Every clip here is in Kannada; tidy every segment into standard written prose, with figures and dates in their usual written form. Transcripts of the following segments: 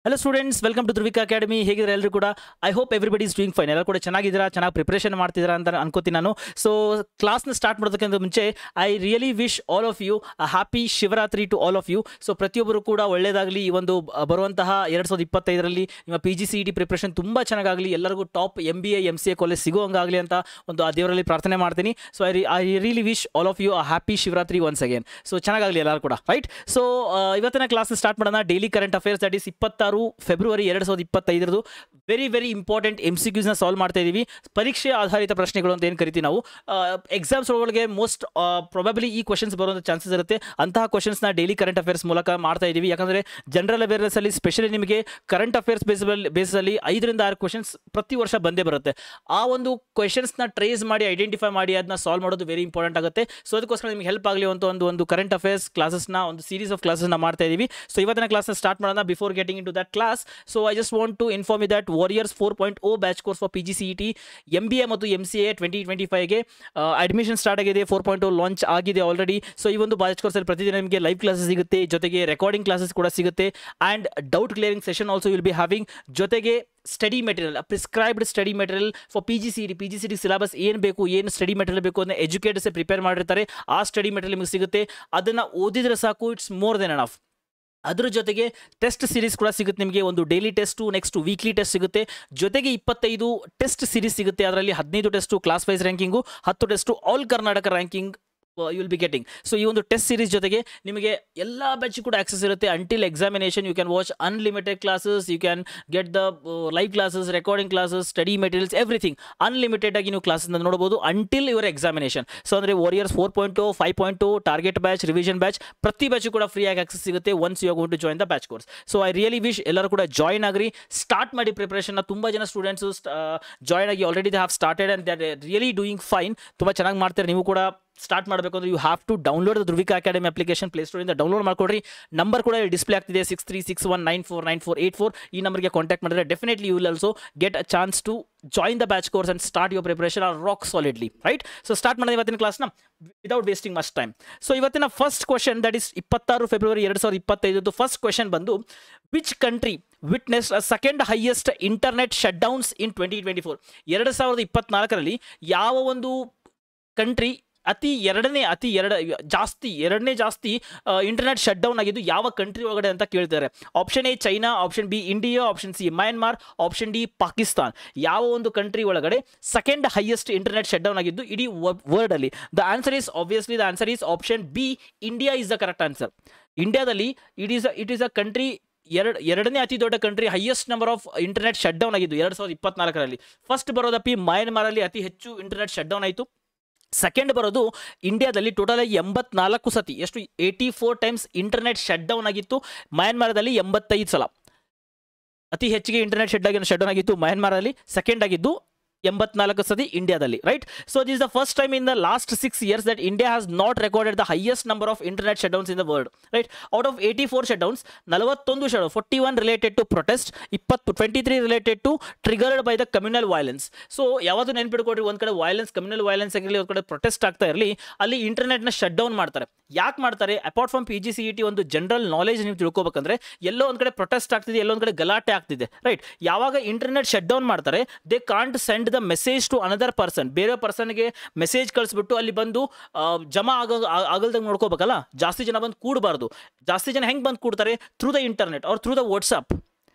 Hello students, welcome to Dhruvika Academy. ಹೇಗಿದ್ರೆ ಎಲ್ಲರೂ ಕೂಡ I hope everybody is doing fine. ಎಲ್ಲರೂ ಕೂಡ ಚೆನ್ನಾಗಿದ್ದೀರಾ, ಚೆನ್ನಾಗಿ ಪ್ರಿಪರೇಷನ್ ಮಾಡ್ತಿದ್ದೀರಾ ಅಂತ ಅನ್ಕೋತೀನಿ ನಾನು. ಸೊ ಕ್ಲಾಸ್ನ ಸ್ಟಾರ್ಟ್ ಮಾಡೋದಕ್ಕಿಂತ ಮುಂಚೆ I really wish all of you a happy Shivaratri to all of you. So ಪ್ರತಿಯೊಬ್ಬರು ಕೂಡ ಒಳ್ಳೆಯದಾಗಲಿ. ಈ ಒಂದು ಬರುವಂತಹ 2025ರಲ್ಲಿ ನಿಮ್ಮ PGCET ಪ್ರಿಪ್ರೇಷನ್ ತುಂಬ ಚೆನ್ನಾಗಾಗಲಿ. ಎಲ್ಲರಿಗೂ ಟಾಪ್ MBA MCA ಕಾಲೇಜ್ ಸಿಗೋಂಗಾಗಲಿ ಅಂತ ಒಂದು ಆ ದೇವರಲ್ಲಿ ಪ್ರಾರ್ಥನೆ ಮಾಡ್ತೀನಿ. So I really wish all of you a happy Shivaratri once again. So ಚೆನ್ನಾಗಾಗಲಿ ಎಲ್ಲರೂ ಕೂಡ, ರೈಟ್? ಸೊ ಇವತ್ತಿನ ಕ್ಲಾಸ್ನ ಸ್ಟಾರ್ಟ್ ಮಾಡೋಣ. Daily current affairs, that is 26 February 2025 very important MCQs ನ ಸಾಲ್ವ್ ಮಾಡ್ತಾ ಇದ್ದೀವಿ. ಪರೀಕ್ಷೆ ಆಧಾರಿತ ಪ್ರಶ್ನೆಗಳು ಅಂತ ಏನು ಕರಿತೀವಿ ನಾವು. ಎಕ್ಸಾಮ್ಸ್ ಒಳಗೆ ಮೋಸ್ಟ್ ಪ್ರಾಬಬ್ಲಿ ಈ ಕ್ವಶನ್ಸ್ ಬರುವಂಥ ಚಾನ್ಸಸ್ ಇರುತ್ತೆ. ಅಂತಹ ಕ್ವಶನ್ಸ್ನ ಡೈಲಿ ಕರೆಂಟ್ ಅಫೇರ್ಸ್ ಮೂಲಕ ಮಾಡ್ತಾ ಇದ್ದೀವಿ. ಯಾಕಂದರೆ ಜನರಲ್ ಅವೇರ್ನೆಸ್ ಅಲ್ಲಿ ಸ್ಪೆಷಲಿ ನಿಮಗೆ ಕರೆಂಟ್ ಅಫೇರ್ಸ್ ಬೇಸಲ್ಲಿ 5 ರಿಂದ 6 ಕ್ವಶನ್ಸ್ ಪ್ರತಿ ವರ್ಷ ಬಂದೇ ಬರುತ್ತೆ. ಆ ಒಂದು ಕ್ವಶನ್ಸ್ನ ಟ್ರೇಸ್ ಮಾಡಿ ಐಡೆಂಟಿಫೈ ಮಾಡಿ ಅದನ್ನ ಸಾಲ್ವ್ ಮಾಡೋದು ವೆರಿ ಇಂಪಾರ್ಟೆಂಟ್ ಆಗುತ್ತೆ. ಸೊ ಅದಕ್ಕೋಸ್ಕರ ನಿಮಗೆ ಹೆಲ್ಪ್ ಆಗಲಿ ಅಂತ ಒಂದು ಕರೆಂಟ್ ಅಫೇರ್ಸ್ ಕ್ಲಾಸಸ್ನ ಒಂದು ಸೀರೀಸ್ ಆಫ್ ಕ್ಲಾಸಸ್ನ ಮಾಡ್ತಾ ಇದ್ದೀವಿ. ಸೊ ಇವತ್ತಿನ ಕ್ಲಾಸ್ನ ಸ್ಟಾರ್ಟ್ ಮಾಡೋಣ. Before getting into that class, so I just want to inform you that Warriors 4.0 batch course for PGCET MBA ಮತ್ತು MCA 2025ಗೆ ಅಡ್ಮಿಷನ್ ಸ್ಟಾರ್ಟ್ ಆಗಿದೆ. 4.0 ಲಾಂಚ್ ಆಗಿದೆ ಆಲ್ರೆಡಿ. ಸೊ ಈ ಒಂದು ಬ್ಯಾಚ್ ಕೋರ್ಸಲ್ಲಿ ಪ್ರತಿದಿನ ನಿಮಗೆ ಲೈವ್ ಕ್ಲಾಸಸ್ ಸಿಗುತ್ತೆ, ಜೊತೆಗೆ ರೆಕಾರ್ಡಿಂಗ್ ಕ್ಲಾಸಸ್ ಕೂಡ ಸಿಗುತ್ತೆ. And doubt clearing session also will be having. ಜೊತೆಗೆ study material, prescribed study material for PGCET syllabus ಏನು ಬೇಕು, ಏನು ಸ್ಟಡಿ ಮೆಟೀರಿಯಲ್ ಬೇಕು ಅದನ್ನ ಎಜುಕೇಟರ್ಸೇ ಪ್ರಿಪೇರ್ ಮಾಡಿರ್ತಾರೆ. ಆ ಸ್ಟಡಿ ಮೆಟೀರಿಯಲ್ ನಿಮಗೆ ಸಿಗುತ್ತೆ. ಅದನ್ನು ಓದಿದ್ರೆ ಸಾಕು, ಇಟ್ಸ್ ಮೋರ್ ದೆನ್ ಎನಫ್. ಅದ್ರ ಜೊತೆಗೆ ಟೆಸ್ಟ್ ಸೀರೀಸ್ ಕೂಡ ಸಿಗುತ್ತೆ ನಿಮಗೆ. ಒಂದು daily test, next weekly test ಸಿಗುತ್ತೆ. ಜೊತೆಗೆ 25 ಟೆಸ್ಟ್ ಸೀರೀಸ್ ಸಿಗುತ್ತೆ. ಅದರಲ್ಲಿ 15 test class wise ranking, 10 test all Karnataka ranking you will be getting. So ಈ ಒಂದು ಟೆಸ್ಟ್ ಸೀರೀಸ್ ಜೊತೆಗೆ ನಿಮಗೆ ಎಲ್ಲ ಬ್ಯಾಚ್ ಕೂಡ ಆಕ್ಸೆಸ್ ಇರುತ್ತೆ. Until examination you can watch unlimited classes, you can get the live classes, recording classes, study materials, everything unlimited ಆಗಿ ನೀವು ಕ್ಲಾಸಸ್ನ ನೋಡಬಹುದು ಅಂಟಿಲ್ ಯುವರ್ ಎಕ್ಸಾಮಿನೇಷನ್. ಸೊ ಅಂದರೆ warriors 4.0, 5.0, target batch, revision batch, ಪ್ರತಿ ಬ್ಯಾಚ್ ಕೂಡ ಫ್ರೀ ಆಗಿ ಆಕ್ಸೆಸ್ ಸಿಗುತ್ತೆ once you are going to join the batch course. So I really wish ಎಲ್ಲರೂ ಕೂಡ ಜಾಯಿನ್ ಆಗ್ರಿ, ಸ್ಟಾರ್ಟ್ ಮಾಡಿ ಪ್ರಿಪರೇಷನ್ನ. ತುಂಬ ಜನ ಸ್ಟೂಡೆಂಟ್ಸು ಜಾಯಿನ್ ಆಗಿ already they have started and they are really doing fine. ತುಂಬ ಚೆನ್ನಾಗಿ ಮಾಡ್ತಾರೆ. ನೀವು ಕೂಡ ಸ್ಟಾರ್ಟ್ ಮಾಡಬೇಕು ಅಂದರೆ you have to download the Dhruvika academy application ಪ್ಲೇಸ್ಟೋರಿಂದ ಡೌನ್ಲೋಡ್ ಮಾಡ್ಕೊಡ್ರಿ. ನಂಬರ್ ಕೂಡ ಡಿಸ್ಪ್ಲೇ ಆಗ್ತಿದೆ 6361949484. ಈ ನಂಬರ್ಗೆ ಕಾಂಟ್ಯಾಕ್ಟ್ ಮಾಡಿದ್ರೆ definitely you will also get a chance to join the batch course and start your preparation or rock solidly, right? So start ಮಾಡಿದ ಇವತ್ತಿನ ಕ್ಲಾಸ್ನ without wasting much time. So ಇವತ್ತಿನ first question, that is 26 February 2025 first question ಬಂದು, which country witness second highest internet shut downs in 2024? 2024ರಲ್ಲಿ ಯಾವ ಒಂದು ಕಂಟ್ರಿ ಎರಡನೇ ಜಾಸ್ತಿ ಇಂಟರ್ನೆಟ್ ಶಟ್ ಡೌನ್ ಆಗಿದ್ದು ಯಾವ ಕಂಟ್ರಿ ಒಳಗಡೆ ಅಂತ ಕೇಳ್ತಾರೆ. Option A China, option B India, option C Myanmar, option D Pakistan. ಯಾವ ಒಂದು ಕಂಟ್ರಿ ಒಳಗಡೆ second highest internet shut down ಆಗಿದ್ದು ಇಡೀ ವರ್ಲ್ಡ್ ಅಲ್ಲಿ? The answer is option B, India is the correct answer. ಇಂಡಿಯಾದಲ್ಲಿ ಇಟ್ ಈಸ್ ಅ ಕಂಟ್ರಿ, ಎರಡನೇ ಅತಿ ದೊಡ್ಡ country, highest number of internet shut down ಆಗಿದ್ದು 2024ರಲ್ಲಿ. ಫಸ್ಟ್ ಬರೋದಪ್ಪಿ ಮಯನ್ಮಾರಲ್ಲಿ ಅತಿ ಹೆಚ್ಚು ಇಂಟರ್ನೆಟ್ ಶಟ್ ಡೌನ್ ಆಯಿತು. ಸೆಕೆಂಡ್ ಬರೋದು ಇಂಡಿಯಾದಲ್ಲಿ ಟೋಟಲ್ 84 ಸತಿ, ಎಷ್ಟು 84 ಟೈಮ್ಸ್ ಇಂಟರ್ನೆಟ್ ಶಟ್ ಡೌನ್ ಆಗಿತ್ತು. ಮಯನ್ಮಾರದಲ್ಲಿ 85 ಸಲ ಅತಿ ಹೆಚ್ಚಿಗೆ ಇಂಟರ್ನೆಟ್ ಶಟ್ ಡೌನ್ ಆಗಿತ್ತು ಮಯನ್ಮಾರಲ್ಲಿ. ಸೆಕೆಂಡ್ ಆಗಿದ್ದು 84 ಸತಿ ಇಂಡಿಯಾದಲ್ಲಿ, right? So this is the first time in the last 6 years that India has not recorded the highest number of internet shutdowns in the world, right? Out of 84 shutdowns, 41 shutdown, 41 related to protest, 23 related to triggered by the communal violence. So ಯಾವತ್ತು ನೆನ್ಪಿಡ್ಕೊಡ್ರಿ, ಒಂದು ಕಡೆ ಕಮ್ಯುನಲ್ ವೈಲೆನ್ಸ್ ಆಗಿರಲಿ, ಒಂದು ಕಡೆ ಪ್ರೊಟೆಸ್ಟ್ ಆಗ್ತಾ ಇರಲಿ, ಅಲ್ಲಿ ಇಂಟರ್ನೆಟ್ನ ಶಟ್ ಡೌನ್ ಮಾಡ್ತಾರೆ. ಯಾಕೆ ಮಾಡ್ತಾರೆ? ಅಪಾರ್ಟ್ ಫ್ರಮ್ PGCET ಒಂದು ಜನರಲ್ ನಾಲೆಜ್ ನೀವು ತಿಳ್ಕೊಬೇಕಂದ್ರೆ, ಎಲ್ಲೋ ಒಂದು ಕಡೆ ಪ್ರೊಟೆಸ್ಟ್ ಆಗ್ತಿದೆ, ಎಲ್ಲೋ ಒಂದು ಕಡೆ ಗಲಾಟೆ ಆಗ್ತಿದೆ, ರೈಟ್? ಯಾವಾಗ ಇಂಟರ್ನೆಟ್ ಶಟ್ ಡೌನ್ ಮಾಡ್ತಾರೆ, they can't send the message to another person. ಬೇರೆ ಪರ್ಸನ್ಗೆ ಮೆಸೇಜ್ ಕಳಿಸ್ಬಿಟ್ಟು ಅಲ್ಲಿ ಬಂದು ಜಮಾ ಆಗಲ್ದಂಗೆ ನೋಡ್ಕೋಬೇಕಲ್ಲ. ಜಾಸ್ತಿ ಜನ ಬಂದು ಕೂಡಬಾರ್ದು. ಜಾಸ್ತಿ ಜನ ಹೆಂಗೆ ಬಂದು ಕೂಡ್ತಾರೆ? Through the internet or through the WhatsApp,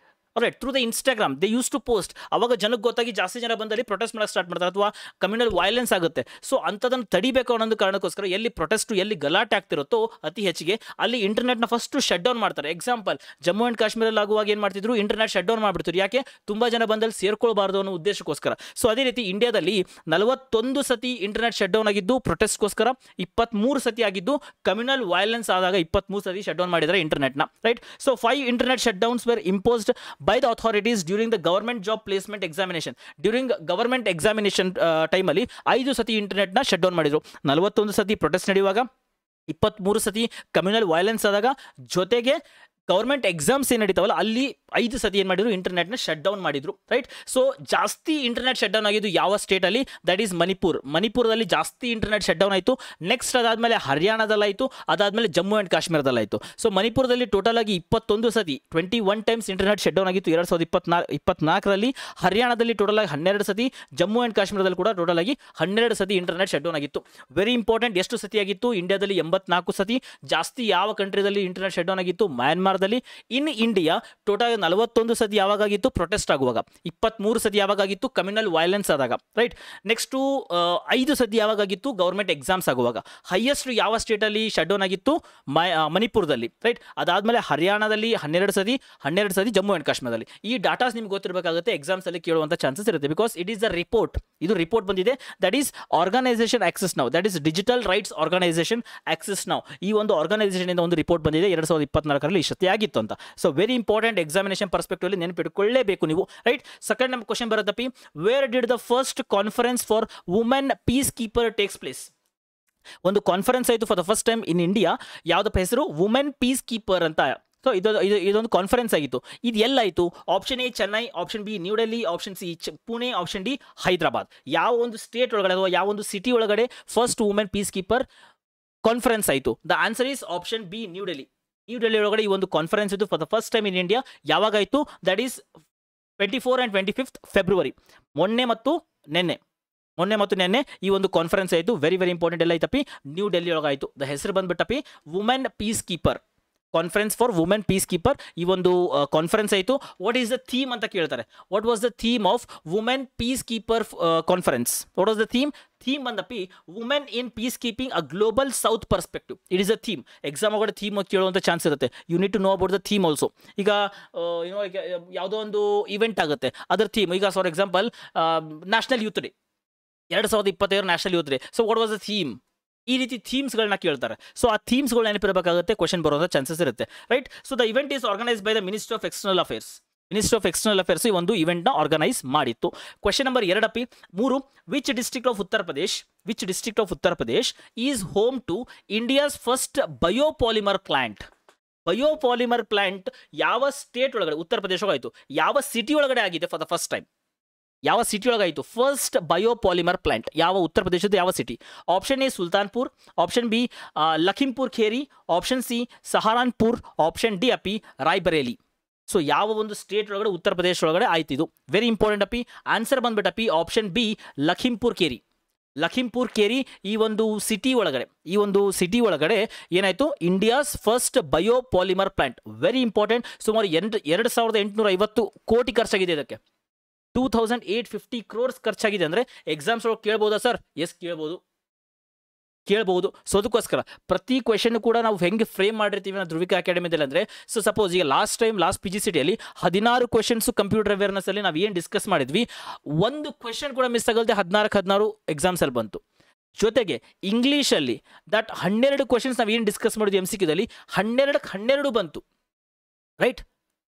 right? Through the Instagram they use to post. ಅವಾಗ ಜನಕ್ಕೆ ಗೊತ್ತಾಗಿ ಜಾಸ್ತಿ ಜನ ಬಂದಲ್ಲಿ ಪ್ರೊಟೆಸ್ಟ್ ಮಾಡೋಕ್ಕೆ ಸ್ಟಾರ್ಟ್ ಮಾಡ್ತಾರೆ, ಅಥವಾ ಕಮ್ಯುನಲ್ ವೈಲೆನ್ಸ್ ಆಗುತ್ತೆ. ಸೊ ಅಂಥದನ್ನು ತಡಿಬೇಕು ಅನ್ನೋದು ಕಾರಣಕ್ಕೋಸ್ಕರ ಎಲ್ಲಿ ಪ್ರೊಟೆಸ್ಟು, ಎಲ್ಲಿ ಗಲಾಟೆ ಆಗ್ತಿರುತ್ತೋ ಅತಿ ಹೆಚ್ಚಿಗೆ, ಅಲ್ಲಿ ಇಂಟರ್ನೆಟ್ನ ಫಸ್ಟು ಶಟ್ ಡೌನ್ ಮಾಡ್ತಾರೆ. ಎಕ್ಸಾಂಪಲ್, ಜಮ್ಮು ಆ್ಯಂಡ್ ಕಾಶ್ಮೀರಲ್ಲಿ ಆಗುವಾಗ ಏನು ಮಾಡ್ತಿದ್ರು? ಇಂಟರ್ನೆಟ್ ಶಟ್ ಡೌನ್ ಮಾಡಿಬಿಡ್ತಾರೆ. ಯಾಕೆ? ತುಂಬ ಜನ ಬಂದಲ್ಲಿ ಸೇರ್ಕೊಳ್ಬಾರ್ದು ಅನ್ನೋ ಉದ್ದೇಶಕ್ಕೋಸ್ಕರ. ಸೊ ಅದೇ ರೀತಿ ಇಂಡಿಯಾದಲ್ಲಿ 41 ಸತಿ ಇಂಟರ್ನೆಟ್ ಶಟ್ ಡೌನ್ ಆಗಿದ್ದು ಪ್ರೊಟೆಸ್ಟ್ಗೋಸ್ಕರ, 23 ಸತಿ ಆಗಿದ್ದು ಕಮ್ಯುನಲ್ ವೈಲೆನ್ಸ್ ಆದಾಗ 23 ಸತಿ ಶಟ್ ಡೌನ್ ಮಾಡಿದ್ದಾರೆ ಇಂಟರ್ನೆಟ್ನ, right? So 5 internet shut downs were imposed by the authorities during the government job placement examination. During government examination time ಅಲ್ಲಿ 5 ಸತಿ ಇಂಟರ್ನೆಟ್ ನ ಶಟ್ ಡೌನ್ ಮಾಡಿದ್ರು. 41 ಸತಿ ಪ್ರೊಟೆಸ್ಟ್ ನಡೆಯುವಾಗ, 23 ಸತಿ ಕಮ್ಯುನಲ್ ವೈಲೆನ್ಸ್ ಆದಾಗ, ಜೊತೆಗೆ ಗವರ್ಮೆಂಟ್ ಎಕ್ಸಾಮ್ಸ್ ಏನು ನಡೀತಾವಲ್ಲ ಅಲ್ಲಿ 5 ಸತಿ ಏನು ಮಾಡಿದ್ರು, ಇಂಟರ್ನೆಟ್ನ ಶಟ್ ಡೌನ್ ಮಾಡಿದ್ರು. ರೈಟ್. ಸೊ ಜಾಸ್ತಿ ಇಂಟರ್ನೆಟ್ ಶಟ್ ಡೌನ್ ಆಗಿದ್ದು ಯಾವ ಸ್ಟೇಟಲ್ಲಿ? ದಟ್ ಈಸ್ ಮಣಿಪುರದಲ್ಲಿ ಜಾಸ್ತಿ ಇಂಟರ್ನೆಟ್ ಶಟ್ ಡೌನ್ ಆಯಿತು. ನೆಕ್ಸ್ಟ್ ಅದಾದಮೇಲೆ ಹರಿಯಾಣದಲ್ಲಾಯಿತು, ಅದಾದಮೇಲೆ ಜಮ್ಮು ಆ್ಯಂಡ್ ಕಾಶ್ಮೀರದಲ್ಲಾಯಿತು. ಸೊ ಮಣಿಪುರದಲ್ಲಿ ಟೋಟಲ್ ಆಗಿ 21 ಸತಿ 21 ಟೈಮ್ಸ್ ಇಂಟರ್ನೆಟ್ ಶಟ್ ಡೌನ್ ಆಗಿತ್ತು 2024ರಲ್ಲಿ. ಹರಿಯಾಣದಲ್ಲಿ ಟೋಟಲ್ ಆಗಿ 12 ಸತಿ, ಜಮ್ಮು ಆ್ಯಂಡ್ ಕಾಶ್ಮೀರದಲ್ಲಿ ಕೂಡ ಟೋಟಲ್ ಆಗಿ 12 ಸತಿ ಇಂಟರ್ನೆಟ್ ಶಟ್ ಡೌನ್ ಆಗಿತ್ತು. Very important. ಎಷ್ಟು ಸತಿ ಆಗಿತ್ತು? ಇಂಡಿಯಾದಲ್ಲಿ 84 ಸತಿ. ಜಾಸ್ತಿ ಯಾವ ಕಂಟ್ರಿದಲ್ಲಿ ಇಂಟರ್ನೆಟ್ ಶಟ್ ಡೌನ್ ಆಗಿತ್ತು? ಮ್ಯಾನ್ಮಾರ್ದಲ್ಲಿ. ಇನ್ ಇಂಡಿಯಾ ಟೋಟಲ್ 41 ಸತಿ ಯಾವಾಗಾಗಿತ್ತು? ಪ್ರೊಟೆಸ್ಟ್ ಆಗುವಾಗ. 23 ಸತಿ ಯಾವಾಗಾಗಿತ್ತು? ಕಮ್ಯುನಲ್ ವೈಲೆನ್ಸ್ ಆದಾಗ. ರೈಟ್. ನೆಕ್ಸ್ಟು 5 ಸತಿ ಯಾವಾಗಾಗಿತ್ತು? ಗೌರ್ಮೆಂಟ್ ಎಕ್ಸಾಮ್ಸ್ ಆಗುವಾಗ. ಹೈಯೆಸ್ಟ್ ಯಾವ ಸ್ಟೇಟಲ್ಲಿ ಶಟ್ ಡೌನ್ ಆಗಿತ್ತು? ಮಣಿಪುರದಲ್ಲಿ. ರೈಟ್. ಅದಾದಮೇಲೆ ಹರಿಯಾಣದಲ್ಲಿ 12 ಸತಿ, ಜಮ್ಮು ಆ್ಯಂಡ್ ಕಾಶ್ಮೀರದಲ್ಲಿ. ಈ ಡಾಟಾಸ್ ನಿಮ್ಗೆ ಗೊತ್ತಿರಬೇಕಾಗುತ್ತೆ, ಎಕ್ಸಾಮ್ಸಲ್ಲಿ ಕೇಳುವಂಥ ಚಾನ್ಸಸ್ ಇರುತ್ತೆ. Because it is the report. ಇದು ರಿಪೋರ್ಟ್ ಬಂದಿದೆ. That is organisation Access Now, that is digital rights organisation Access Now. ಈ ಒಂದು ಆರ್ಗನೈಸೇಷನ್ ಇಂದ ಒಂದು ರಿಪೋರ್ಟ್ ಬಂದಿದೆ 2024ರಲ್ಲಿ ಇಷ್ಟೇ ಆಗಿತ್ತು ಅಂತ. So very important. Examination perspective ಅಲ್ಲಿ ನೆನಪಿಟ್ಕೊಳ್ಳೇಬೇಕು ನೀವು. ರೈಟ್. ಸೆಕೆಂಡ್ ನಮ್ಮ ಕ್ವಶನ್ ಬರುತ್ತಪ್ಪಿ, where did the first conference for women peace keeper takes place? ಒಂದು ಕಾನ್ಫರೆನ್ಸ್ ಆಯಿತು for the first time in India. ಯಾವುದಪ್ಪ ಹೆಸರು? ವುಮೆನ್ ಪೀಸ್ ಕೀಪರ್ ಅಂತ. ಸೊ ಇದೊಂದು ಕಾನ್ಫರೆನ್ಸ್ ಆಗಿತ್ತು. ಇದು ಎಲ್ಲಾಯಿತು? Option A Chennai, option B New Delhi, option C Pune, option D Hyderabad. ಯಾವ ಒಂದು ಸ್ಟೇಟ್ ಒಳಗಡೆ ಅಥವಾ ಯಾವ ಒಂದು ಸಿಟಿ ಒಳಗಡೆ first women peace keeper conference ಆಯಿತು? The answer is option B, New Delhi. New Delhi ಒಳಗಡೆ ಈ ಒಂದು ಕಾನ್ಫರೆನ್ಸ್ ಇತ್ತು for the first time in India. ಯಾವಾಗಾಯಿತು? That is 24 and 25 February. ಮೊನ್ನೆ ಮತ್ತು ನೆನ್ನೆ ಈ ಒಂದು ಕಾನ್ಫರೆನ್ಸ್ ಆಯಿತು. Very very important. ಎಲ್ಲ ಐತಪ್ಪಿ ನ್ಯೂ ಡೆಲ್ಲಿ ಒಳಗಾಯಿತು. ದ ಹೆಸರು ಬಂದ್ಬಿಟ್ಟಪ್ಪಿ women peace keeper, conference for women peace keeper. ಈ ಒಂದು ಕಾನ್ಫರೆನ್ಸ್ ಆಯಿತು. ವಾಟ್ ಈಸ್ ದ ಥೀಮ್ ಅಂತ ಕೇಳ್ತಾರೆ. What was the theme of women peace keeper conference? What was the theme? Theme ಬಂದಪ್ಪಿ women in peace keeping a global south perspective. It is a theme. Exam ಒಳಗಡೆ ಥೀಮ್ ಕೇಳುವಂಥ ಚಾನ್ಸ್ ಇರುತ್ತೆ. You need to know about the theme also. ಈಗ ಯಾವುದೋ ಒಂದು ಇವೆಂಟ್ ಆಗುತ್ತೆ, ಅದರ ಥೀಮ್. ಈಗ for example national youth day, 2025 national youth day. So what was the theme? ಈ ರೀತಿ ಥೀಮ್ಸ್ಗಳನ್ನ ಕೇಳ್ತಾರೆ. ಸೊ ಆ ಥೀಮ್ಸ್ಗಳು ನೆನಪಿರಬೇಕಾಗುತ್ತೆ, ಕ್ವಶನ್ ಬರೋದ ಚಾನ್ಸಸ್ ಇರುತ್ತೆ. Right. So the event is organise by the ministry of external affairs. Ministry of external affairs ಈ ಒಂದು ಇವೆಂಟ್ನ ಆರ್ಗನೈಸ್ ಮಾಡಿತ್ತು. Question number 2 which district of Uttar Pradesh is home to India's first biopolymer plant? Biopolymer plant ಯಾವ ಸ್ಟೇಟ್ ಒಳಗಡೆ? ಉತ್ತರ ಪ್ರದೇಶ ಆಯಿತು. ಯಾವ ಸಿಟಿ ಒಳಗಡೆ ಆಗಿದೆ ಫಾರ್ ದ ಫಸ್ಟ್ ಟೈಮ್? ಯಾವ ಸಿಟಿ ಒಳಗಾಯಿತು ಫಸ್ಟ್ ಬಯೋಪಾಲಿಮರ್ ಪ್ಲಾಂಟ್? ಯಾವ ಉತ್ತರ ಪ್ರದೇಶದ ಯಾವ city? Option A Sultanpur, option B Lakhimpur Kheri, option C Saharanpur, option D ಅಪ್ಪಿ ರಾಯ್ಬರೇಲಿ. ಸೊ ಯಾವ ಒಂದು ಸ್ಟೇಟ್ ಒಳಗಡೆ ಉತ್ತರ ಪ್ರದೇಶ ಒಳಗಡೆ ಆಯ್ತು? ಇದು ವೆರಿ ಇಂಪಾರ್ಟೆಂಟ್ ಅಪ್ಪಿ. ಆನ್ಸರ್ ಬಂದ್ಬಿಟ್ಟಪ್ಪಿ ಆಪ್ಷನ್ ಬಿ ಲಖಿಂಪುರ್ ಖೇರಿ. ಈ ಒಂದು ಸಿಟಿ ಒಳಗಡೆ ಏನಾಯಿತು? India's first biopolymer plant. Very important. ಸುಮಾರು 2,850 ಕೋಟಿ ಖರ್ಚಾಗಿದೆ ಇದಕ್ಕೆ. 2,850 crores ಖರ್ಚಾಗಿದೆ. ಅಂದರೆ ಎಕ್ಸಾಮ್ಸ್ ಒಳಗೆ ಕೇಳ್ಬೋದಾ ಸರ್? ಎಸ್, ಕೇಳ್ಬೋದು. ಸೊ ಅದಕ್ಕೋಸ್ಕರ ಪ್ರತಿ ಕ್ವೆಶನ್ ಕೂಡ ನಾವು ಹೆಂಗೆ ಫ್ರೇಮ್ ಮಾಡಿರ್ತೀವಿ ನಾವು ಧ್ರುವಿಕಾ ಅಕಾಡೆಮಿದಲ್ಲಿ. ಅಂದರೆ ಸೊ ಸಪೋಸ್ ಈಗ ಲಾಸ್ಟ್ PGCTಯಲ್ಲಿ 16 ಕ್ವೆಶನ್ಸು ಕಂಪ್ಯೂಟರ್ ಅವೇರ್ನೆಸ್ಸಲ್ಲಿ ನಾವು ಏನು ಡಿಸ್ಕಸ್ ಮಾಡಿದ್ವಿ, ಒಂದು ಕ್ವೆಶನ್ ಕೂಡ ಮಿಸ್ ಆಗಲ್ದೆ 16 ಎಕ್ಸಾಮ್ಸಲ್ಲಿ ಬಂತು. ಜೊತೆಗೆ ಇಂಗ್ಲೀಷಲ್ಲಿ ದಟ್ 12 ಕ್ವೆಶನ್ಸ್ ನಾವು ಏನು ಡಿಸ್ಕಸ್ ಮಾಡಿದ್ವಿ MCQದಲ್ಲಿ 12 ಬಂತು. ರೈಟ್.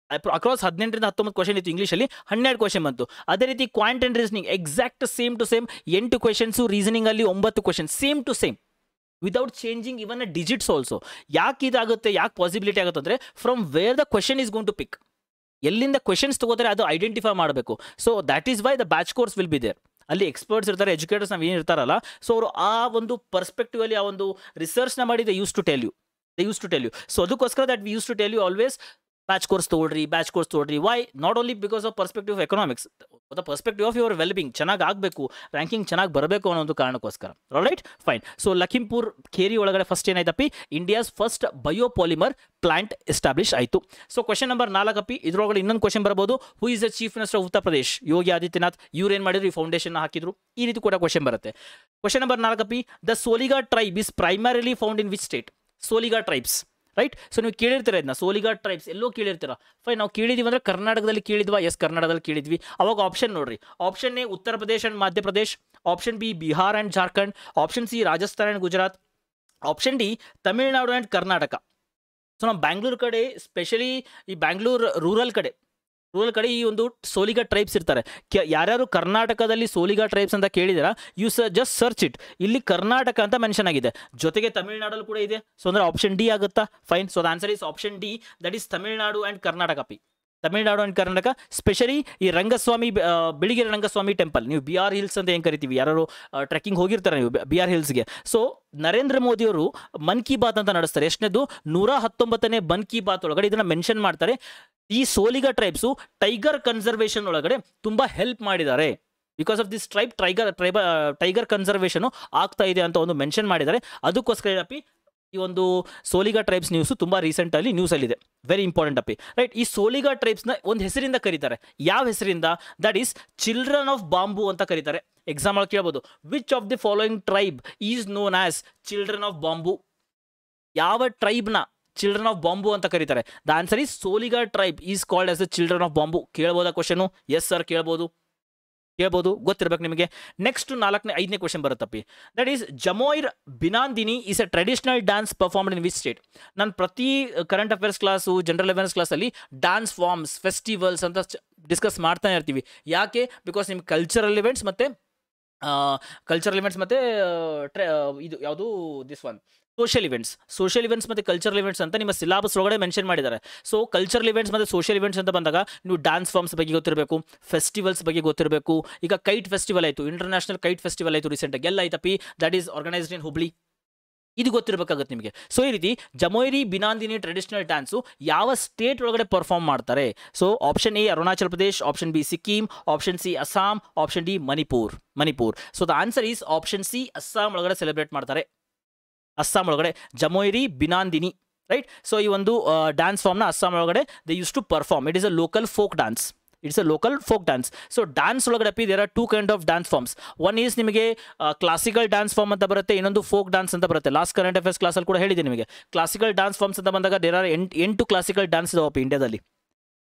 ಅಕ್ರಾಸ್ 18ರಿಂದ 19 ಕ್ವೆಶನ್ ಇತ್ತು ಇಂಗ್ಲೀಷಲ್ಲಿ, 12 ಕ್ವೆಶನ್ ಬಂತು. ಅದೇ ರೀತಿ quant and reasoning exact same to same 8 questions, ರೀಸನಿಂಗಲ್ಲಿ 9 question same to same without changing even a digits also. ಯಾಕೆ ಇದಾಗುತ್ತೆ, ಯಾಕೆ ಪಾಸಿಬಿಲಿಟಿ ಆಗುತ್ತೆ ಅಂದರೆ from where the question is gone to pick, ಎಲ್ಲಿಂದ ಕ್ವೆಶನ್ಸ್ ತಗೋತಾರೆ ಅದು ಐಡೆಂಟಿಫೈ ಮಾಡಬೇಕು. So that is why the batch course will be there. ಅಲ್ಲಿ ಎಕ್ಸ್ಪರ್ಟ್ಸ್ ಇರ್ತಾರೆ, ಎಜುಕೇಟರ್ಸ್ ನಾವು ಏನು ಇರ್ತಾರಲ್ಲ, ಸೊ ಅವರು ಆ ಒಂದು ಪರ್ಸ್ಪೆಕ್ಟಿವ್ ಅಲ್ಲಿ ಆ ಒಂದು ರಿಸರ್ಚ್ನ ಮಾಡಿ they use to tell you. So ಅದಕ್ಕೋಸ್ಕರ that we use to tell you always batch course ತೊಗೊಳ್ರಿ. Why? Not only because of perspective of economics, the perspective of your wellbeing. ಚೆನ್ನಾಗಿ ಆಗಬೇಕು, ರ್ಯಾಂಕಿಂಗ್ ಚೆನ್ನಾಗಿ ಬರಬೇಕು ಅನ್ನೋ ಒಂದು ಕಾರಣಕ್ಕೋಸ್ಕರ. Right, fine. So Lakhimpur Kheri ಒಳಗಡೆ ಫಸ್ಟ್ ಏನಾಯ್ತಪ್ಪಿ? India's first biopolymer plant establish ಆಯಿತು. ಸೊ ಕ್ವಶನ್ ನಂಬರ್ 4 ಅಪ್ಪಿ. ಇದ್ರೊಳಗಡೆ ಇನ್ನೊಂದು ಕ್ವಶನ್ ಬರ್ಬೋದು. Who is the chief minister of Uttar Pradesh? Yogi Adityanath. ಇವ್ರು ಏನು ಮಾಡಿದ್ರು? ಈ ಫೌಂಡೇಶನ್ ಹಾಕಿದ್ರು. ಈ ರೀತಿ ಕೂಡ ಕ್ವಶನ್ ಬರುತ್ತೆ. ಕ್ವಶನ್ ನಂಬರ್ 4 ಅಪ್ಪಿ. The Soliga tribe is primarily found in which state? Soliga tribes. Right. So ನೀವು ಕೇಳಿರ್ತೀರ ಇದನ್ನ, ಸೋಲಿಗಾ ಟ್ರೈಬ್ಸ್ ಎಲ್ಲೋ ಕೇಳಿರ್ತೀರ. ಫೈನ್, ನಾವು ಕೇಳಿದೀವಿ ಅಂದರೆ ಕರ್ನಾಟಕದಲ್ಲಿ ಕೇಳಿದ್ವಾ? ಎಸ್, ಕರ್ನಾಟಕದಲ್ಲಿ ಕೇಳಿದ್ವಿ. ಅವಾಗ ಆಪ್ಷನ್ ನೋಡ್ರಿ. Option A Uttar Pradesh and Madhya Pradesh, option B Bihar and Jharkhand, option C Rajasthan and Gujarat, option D Tamil Nadu and Karnataka. So ನಮ್ಮ ಬ್ಯಾಂಗ್ಳೂರು ಕಡೆ, ಸ್ಪೆಷಲಿ ಈ ಬ್ಯಾಂಗ್ಳೂರು ರೂರಲ್ ಕಡೆ ಈ ಒಂದು ಸೋಲಿಗಾ ಟ್ರೈಬ್ಸ್ ಇರ್ತಾರೆ. ಯಾರ್ಯಾರು ಕರ್ನಾಟಕದಲ್ಲಿ ಸೋಲಿಗಾ ಟ್ರೈಬ್ಸ್ ಅಂತ ಕೇಳಿದಾರ, ಯು ಜಸ್ಟ್ ಸರ್ಚ್ ಇಟ್. ಇಲ್ಲಿ ಕರ್ನಾಟಕ ಅಂತ ಮೆನ್ಷನ್ ಆಗಿದೆ, ಜೊತೆಗೆ ತಮಿಳುನಾಡಲ್ಲಿ ಕೂಡ ಇದೆ. ಸೊ ಅಂದ್ರೆ ಆಪ್ಷನ್ ಡಿ ಆಗುತ್ತಾ? Fine. So the answer is option D, that is Tamil Nadu and Karnataka P. Tamil Nadu and Karnataka, specially ಈ ರಂಗಸ್ವಾಮಿ ಬಿಳಿಗಿರಿ ರಂಗಸ್ವಾಮಿ ಟೆಂಪಲ್, ನೀವು BR ಹಿಲ್ಸ್ ಅಂತ ಏನು ಕರಿತೀವಿ, ಯಾರು ಟ್ರೆಕ್ಕಿಂಗ್ ಹೋಗಿರ್ತಾರೆ ನೀವು BR ಹಿಲ್ಸ್ಗೆ. ಸೊ ನರೇಂದ್ರ ಮೋದಿಯವರು ಮನ್ ಕಿ ಬಾತ್ ಅಂತ ನಡೆಸ್ತಾರೆ. ಎಷ್ಟನೇದು 119ನೇ ಮನ್ ಕಿ ಬಾತ್ ಒಳಗಡೆ ಇದನ್ನ ಮೆನ್ಷನ್ ಮಾಡ್ತಾರೆ. ಈ ಸೋಲಿಗ ಟ್ರೈಬ್ಸು ಟೈಗರ್ ಕನ್ಸರ್ವೇಷನ್ ಒಳಗಡೆ ತುಂಬಾ ಹೆಲ್ಪ್ ಮಾಡಿದ್ದಾರೆ. Because of this tiger conservation ಆಗ್ತಾ ಇದೆ ಅಂತ ಒಂದು ಮೆನ್ಷನ್ ಮಾಡಿದ್ದಾರೆ. ಅದಕ್ಕೋಸ್ಕರ ಅಪ್ಪಿ ಈ ಒಂದು ಸೋಲಿಗ ಟ್ರೈಬ್ಸ್ ನ್ಯೂಸ್ ತುಂಬಾ ರೀಸೆಂಟ್ ಅಲ್ಲಿ ನ್ಯೂಸ್ ಅಲ್ಲಿ ಇದೆ. ವೆರಿ ಇಂಪಾರ್ಟೆಂಟ್ ಅಪ್ಪಿ, ರೈಟ್. ಈ ಸೋಲಿಗ ಟ್ರೈಬ್ಸ್ ನ ಒಂದು ಹೆಸರಿಂದ ಕರೀತಾರೆ. ಯಾವ ಹೆಸರಿಂದ? That is children of bamboo ಅಂತ ಕರೀತಾರೆ. ಎಕ್ಸಾಮ್ ಅಲ್ಲಿ ಕೇಳಬಹುದು, which of the following tribe is known as children of bamboo? ಯಾವ ಟ್ರೈಬ್ ನ ಚಿಲ್ಡ್ರನ್ ಆಫ್ ಬಾಂಬು ಅಂತ ಕರೀತಾರೆ? The answer is Soliga tribe is called as the children of bamboo. ಕೇಳಬಹುದಾ ಕ್ವಶನ್? ಎಸ್ ಸರ್, ಕೇಳಬಹುದು, ಗೊತ್ತಿರ್ಬೇಕು ನಿಮಗೆ. ನೆಕ್ಸ್ಟ್ 5ನೇ ಕ್ವಶನ್ ಬರುತ್ತಪ್ಪಿ. That is Jhumoir Binandini is a traditional dance performed in which state? ನಾನು ಪ್ರತಿ current affairs class, general awareness ಕ್ಲಾಸಲ್ಲಿ ಡ್ಯಾನ್ಸ್ ಫಾರ್ಮ್ಸ್, ಫೆಸ್ಟಿವಲ್ಸ್ ಅಂತ ಡಿಸ್ಕಸ್ ಮಾಡ್ತಾನೆ ಇರ್ತೀವಿ. ಯಾಕೆ? ಬಿಕಾಸ್ ನಿಮ್ಗೆ ಕಲ್ಚರಲ್ ಇವೆಂಟ್ಸ್ ಮತ್ತು ಇದು ಯಾವುದು ದಿಸ್ ಒನ್ ಸೋಷಿಯಲ್ ಇವೆಂಟ್ಸ್ ಮತ್ತು ಕಲ್ಚರಲ್ ಇವೆಂಟ್ಸ್ ಅಂತ ನಿಮ್ಮ ಸಿಲೆಬಸ್ ಒಳಗಡೆ ಮೆನ್ಷನ್ ಮಾಡಿದ್ದಾರೆ. ಸೊ ಕಲ್ಚರಲ್ ಇವೆಂಟ್ಸ್ ಮತ್ತು ಸೋಷಿಯಲ್ ಇವೆಂಟ್ಸ್ ಅಂತ ಬಂದಾಗ ನೀವು ಡ್ಯಾನ್ಸ್ ಫಾರ್ಮ್ಸ್ ಬಗ್ಗೆ ಗೊತ್ತಿರಬೇಕು, ಫೆಸ್ಟಿವಲ್ಸ್ ಬಗ್ಗೆ ಗೊತ್ತಿರಬೇಕು. ಈಗ ಕೈಟ್ ಫೆಸ್ಟಿವಲ್ ಆಯಿತು, ಇಂಟರ್ನ್ಯಾಷನಲ್ ಕೈಟ್ ಫೆಸ್ಟಿವಲ್ ಆಯಿತು ರೀಸೆಂಟಾಗಿ, ಎಲ್ಲ ಆಯ್ತಪ್ಪಿ. That is organised in Hubli. ಇದು ಗೊತ್ತಿರಬೇಕಾಗುತ್ತೆ ನಿಮಗೆ. ಸೊ ಈ ರೀತಿ ಜಮೋಯ್ರಿ ಬಿನಾಂದಿನಿ ಟ್ರೆಡಿಷನಲ್ ಡ್ಯಾನ್ಸು ಯಾವ ಸ್ಟೇಟ್ ಒಳಗಡೆ ಪರ್ಫಾರ್ಮ್ ಮಾಡ್ತಾರೆ? So option A Arunachal Pradesh, option B Sikkim, option C Assam, option D Manipur. So the answer is option C, Assam ಒಳಗಡೆ ಸೆಲೆಬ್ರೇಟ್ ಮಾಡ್ತಾರೆ. ಅಸ್ಸಾಂ ಒಳಗಡೆ ಜಮೋಯ್ರಿ ಬಿನಾಂದಿನಿ, ರೈಟ್. ಸೊ ಈ ಒಂದು ಡ್ಯಾನ್ಸ್ ಫಾರ್ಮ್ನ ಅಸ್ಸಾಂ ಒಳಗಡೆ they use to perform. It is a local folk dance. So dance ಒಳಗಡೆ there are 2 kind of dance forms. One is ನಿಮಗೆ ಕ್ಲಾಸಿಕಲ್ ಡ್ಯಾನ್ಸ್ ಫಾರ್ಮ್ ಅಂತ ಬರುತ್ತೆ, ಇನ್ನೊಂದು ಫೋಕ್ ಡ್ಯಾನ್ಸ್ ಅಂತ ಬರುತ್ತೆ. ಲಾಸ್ಟ್ ಕರೆಂಟ್ ಅಫೇರ್ಸ್ ಕ್ಲಾಸಲ್ಲಿ ಕೂಡ ಹೇಳಿದೆ ನಿಮಗೆ. ಕ್ಲಾಸಿಕಲ್ ಡ್ಯಾನ್ಸ್ ಫಾರ್ಮ್ಸ್ ಅಂತ ಬಂದಾಗ ದೇರ್ ಆರ್ 8 ಕ್ಲಾಸಿಕಲ್ ಡ್ಯಾನ್ಸ್ ಇದಾವೆ ಇಂಡಿಯಾದಲ್ಲಿ,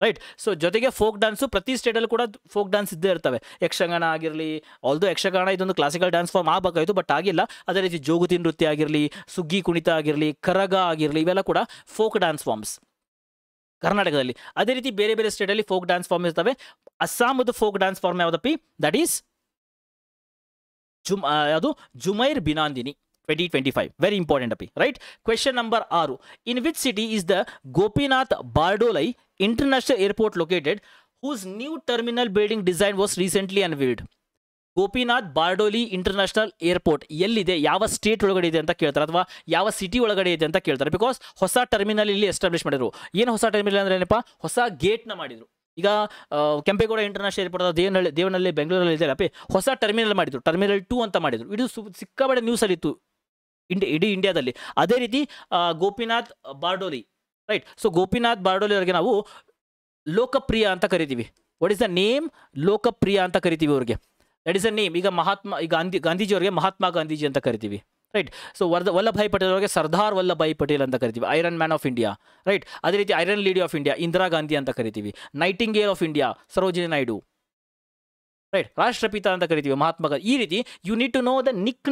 ರೈಟ್. ಸೊ ಜೊತೆಗೆ ಫೋಕ್ ಡ್ಯಾನ್ಸು ಪ್ರತಿ ಸ್ಟೇಟಲ್ಲೂ ಕೂಡ ಫೋಕ್ ಡ್ಯಾನ್ಸ್ ಇದ್ದೇ ಇರ್ತವೆ. ಯಕ್ಷಗಾನ ಆಗಿರಲಿ, ಆಲ್ದೋ ಯಕ್ಷಗಾನ ಇದೊಂದು ಕ್ಲಾಸಿಕಲ್ ಡ್ಯಾನ್ಸ್ ಫಾರ್ಮ್ ಆಗಬೇಕಾಯಿತು, ಬಟ್ ಆಗಿಲ್ಲ. ಅದೇ ರೀತಿ ಜೋಗುತಿ ನೃತ್ಯ ಆಗಿರಲಿ, ಸುಗ್ಗಿ ಕುಣಿತ ಆಗಿರಲಿ, ಕರಗ ಆಗಿರಲಿ, ಇವೆಲ್ಲ ಕೂಡ ಫೋಕ್ ಡ್ಯಾನ್ಸ್ ಫಾರ್ಮ್ಸ್ ಕರ್ನಾಟಕದಲ್ಲಿ. ಅದೇ ರೀತಿ ಬೇರೆ ಬೇರೆ ಸ್ಟೇಟಲ್ಲಿ ಫೋಕ್ ಡ್ಯಾನ್ಸ್ ಫಾರ್ಮ್ ಇರ್ತವೆ. ಅಸ್ಸಾಮದ ಫೋಕ್ ಡ್ಯಾನ್ಸ್ ಫಾರ್ಮ್ ಯಾವುದಪ್ಪಿ? That is Jhumoir Binandini 2025. Very important ಅಪ್ಪಿ, right. Question number 6. In which city is the Gopinath Bordoloi international airport located whose new terminal building design was recently unveiled? Gopinath Bordoloi international airport ಎಲ್ಲಿದೆ, ಯಾವ ಸ್ಟೇಟ್ ಒಳಗಡೆ ಇದೆ ಅಂತ ಕೇಳ್ತಾರೆ, ಅಥವಾ ಯಾವ ಸಿಟಿ ಒಳಗಡೆ ಇದೆ ಅಂತ ಕೇಳ್ತಾರೆ. ಬಿಕಾಸ್ ಹೊಸ ಟರ್ಮಿನಲ್ ಇಲ್ಲಿ ಎಸ್ಟಾಬ್ಲಿಷ್ ಮಾಡಿದ್ರು. ಏನು ಹೊಸ ಟರ್ಮಿನಲ್ ಅಂದ್ರೆ ಏನಪ್ಪ? ಹೊಸ ಗೇಟ್ನ ಮಾಡಿದ್ರು. ಈಗ ಕೆಂಪೇಗೌಡ ಇಂಟರ್ನ್ಯಾಷನಲ್ ಏರ್ಪೋರ್ಟ್ ದೇವನಹಳ್ಳಿ ಬೆಂಗಳೂರಲ್ಲಿ ಇದೆ ಅಪ್ಪಿ, ಹೊಸ ಟರ್ಮಿನಲ್ ಮಾಡಿದ್ರು, ಟರ್ಮಿನಲ್ 2 ಅಂತ ಮಾಡಿದ್ರು. ಇದು ಸಿಕ್ಕಾಬಡೆ ನ್ಯೂಸಲ್ಲಿ ಇತ್ತು ಇಡೀ ಇಂಡಿಯಾದಲ್ಲಿ. ಅದೇ ರೀತಿ ಗೋಪಿನಾಥ್ ಬಾರ್ಡೋಲಿ, ರೈಟ್. ಸೊ ಗೋಪಿನಾಥ್ ಬಾರ್ಡೋಲಿ ಅವರಿಗೆ ನಾವು ಲೋಕಪ್ರಿಯ ಅಂತ ಕರಿತೀವಿ. What is the name? Lokpriya ಅಂತ ಕರಿತೀವಿ ಅವ್ರಿಗೆ. That is a name. ಈಗ ಗಾಂಧೀಜಿ ಅವರಿಗೆ ಮಹಾತ್ಮ ಗಾಂಧೀಜಿ ಅಂತ ಕರಿತೀವಿ, ರೈಟ್. ಸೊ ವಲ್ಲಭಾಯ್ ಪಟೇಲ್ ಅವರಿಗೆ ಸರ್ದಾರ್ ವಲ್ಲಭಾಯ್ ಪಟೇಲ್ ಅಂತ ಕರಿತೀವಿ, iron man of India, right. ಅದೇ ರೀತಿ iron lady of India Indira Gandhi ಅಂತ ಕರಿತೀವಿ. Nightingale of India Sarojini Naidu, right. ರಾಷ್ಟ್ರಪಿತ ಅಂತ ಕರಿತೀವಿ ಮಹಾತ್ಮ ಗಾಂಧಿ. ಈ ರೀತಿ you need to know the nick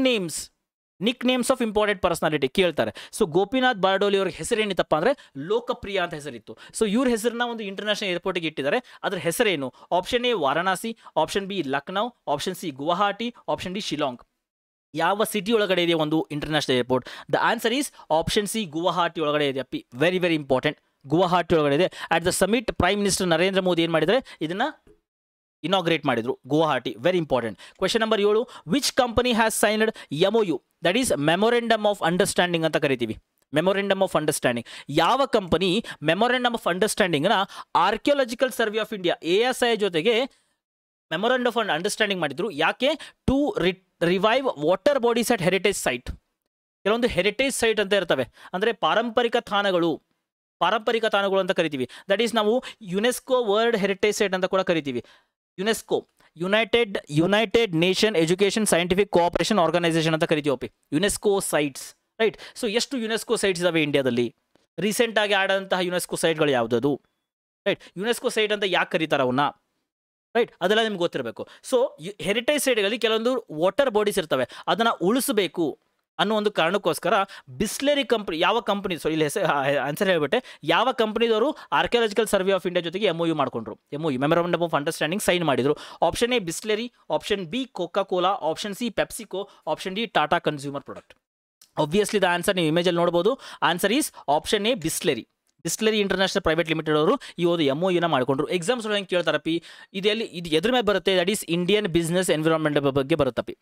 names of important personality ಕೇಳ್ತಾರೆ. ಸೊ ಗೋಪಿನಾಥ್ ಬಾರ್ಡೋಲಿ ಅವ್ರಿಗೆ ಹೆಸರೇನಿತ್ತಪ್ಪ ಅಂದರೆ ಲೋಕಪ್ರಿಯ ಅಂತ ಹೆಸರಿತ್ತು. ಸೊ ಇವ್ರ ಹೆಸರನ್ನ ಒಂದು ಇಂಟರ್ನ್ಯಾಷನಲ್ ಏರ್ಪೋರ್ಟ್ಗೆ ಇಟ್ಟಿದ್ದಾರೆ. ಅದ್ರ ಹೆಸರೇನು? Option A Varanasi, option B Lucknow, option C Guwahati, option D Shillong. ಯಾವ ಸಿಟಿ ಒಳಗಡೆ ಇದೆ ಒಂದು international airport? The answer is option C, Guwahati ಒಳಗಡೆ ಇದೆ ಅಪ್ಪಿ. Very very important. ಗುವಾಹಟಿ ಒಳಗಡೆ ಇದೆ. At the summit prime minister Narendra Modi ಏನು ಮಾಡಿದರೆ ಇದನ್ನ ಇನಾಗ್ರೇಟ್ ಮಾಡಿದ್ರು, Guwahati. Very important. Question number 7. Which company has signed MOU? That is memorandum of understanding ಅಂತ ಕರಿತೀವಿ. Memorandum of understanding. ಯಾವ ಕಂಪನಿ ಮೆಮೊರೆಂಡಮ್ ಆಫ್ ಅಂಡರ್ಸ್ಟ್ಯಾಂಡಿಂಗ್ನ archaeological survey of India ASI ಜೊತೆಗೆ ಮೆಮೊರೆಂಡಮ್ ಆಫ್ ಅಂಡರ್ಸ್ಟ್ಯಾಂಡಿಂಗ್ ಮಾಡಿದ್ರು? ಯಾಕೆ? To revive water bodies at heritage site. ಕೆಲವೊಂದು ಹೆರಿಟೇಜ್ ಸೈಟ್ ಅಂತ ಇರ್ತವೆ, ಅಂದರೆ ಪಾರಂಪರಿಕ ತಾಣಗಳು ಅಂತ ಕರಿತೀವಿ. ದಟ್ ಈಸ್ ನಾವು ಯುನೆಸ್ಕೋ ವರ್ಲ್ಡ್ ಹೆರಿಟೇಜ್ ಸೈಟ್ ಅಂತ ಕೂಡ ಕರಿತೀವಿ. UNESCO, United Nation Education Scientific Cooperation Organisation ಅಂತ ಕರಿತೀವಿ. UNESCO sites, right. ಸೊ ಎಷ್ಟು ಯುನೆಸ್ಕೋ ಸೈಟ್ಸ್ ಇದಾವೆ ಇಂಡಿಯಾದಲ್ಲಿ? ರೀಸೆಂಟಾಗಿ ಆಡಂತಹ ಯುನೆಸ್ಕೋ ಸೈಟ್ಗಳು ಯಾವುದದು, ರೈಟ್. ಯುನೆಸ್ಕೋ ಸೈಟ್ ಅಂತ ಯಾಕೆ ಕರೀತಾರೆ ಅವನ್ನ, ರೈಟ್. ಅದೆಲ್ಲ ನಿಮ್ಗೆ ಗೊತ್ತಿರಬೇಕು. ಸೊ ಹೆರಿಟೇಜ್ ಸೈಟ್ಗಳಲ್ಲಿ ಕೆಲವೊಂದು ವಾಟರ್ ಬಾಡೀಸ್ ಇರ್ತವೆ, ಅದನ್ನು ಉಳಿಸಬೇಕು ಅನ್ನೋ ಒಂದು ಕಾರಣಕ್ಕೋಸ್ಕರ ಬಿಸ್ಲೆರಿ ಕಂಪ್ನಿ, ಯಾವ ಕಂಪ್ನಿ, ಸೊ ಇಲ್ಲಿ ಆನ್ಸರ್ ಹೇಳ್ಬಿಟ್ಟೆ, ಯಾವ ಕಂಪ್ನಿದವರು ಆರ್ಕಿಯಾಲಜಿಕಲ್ ಸರ್ವೆ ಆಫ್ ಇಂಡಿಯಾ ಜೊತೆಗೆ MOU ಮಾಡ್ಕೊಂಡ್ರು, ಮೆಮೊರೆಂಡಮ್ ಆಫ್ ಅಂಡರ್ಸ್ಟ್ಯಾಂಡಿಂಗ್ ಸೈನ್ ಮಾಡಿದ್ರು. Option A Bisleri, option B Coca Cola, option C PepsiCo, option D Tata consumer product. Obviously the answer ನೀವು ಇಮೇಜಲ್ಲಿ ನೋಡ್ಬೋದು. Answer is option A Bisleri. Bisleri international private limited ಅವರು ಈ ಒಂದು MOU ಮಾಡಿಕೊಂಡ್ರು. ಎಕ್ಸಾಮ್ಸ್ ಹೆಂಗೆ ಕೇಳ್ತಾರಪ್ಪಿ, ಇದು ಎದ್ರ ಮೇಲೆ ಬರುತ್ತೆ, that is Indian business environment ಬಗ್ಗೆ ಬರುತ್ತಪ್ಪಿ.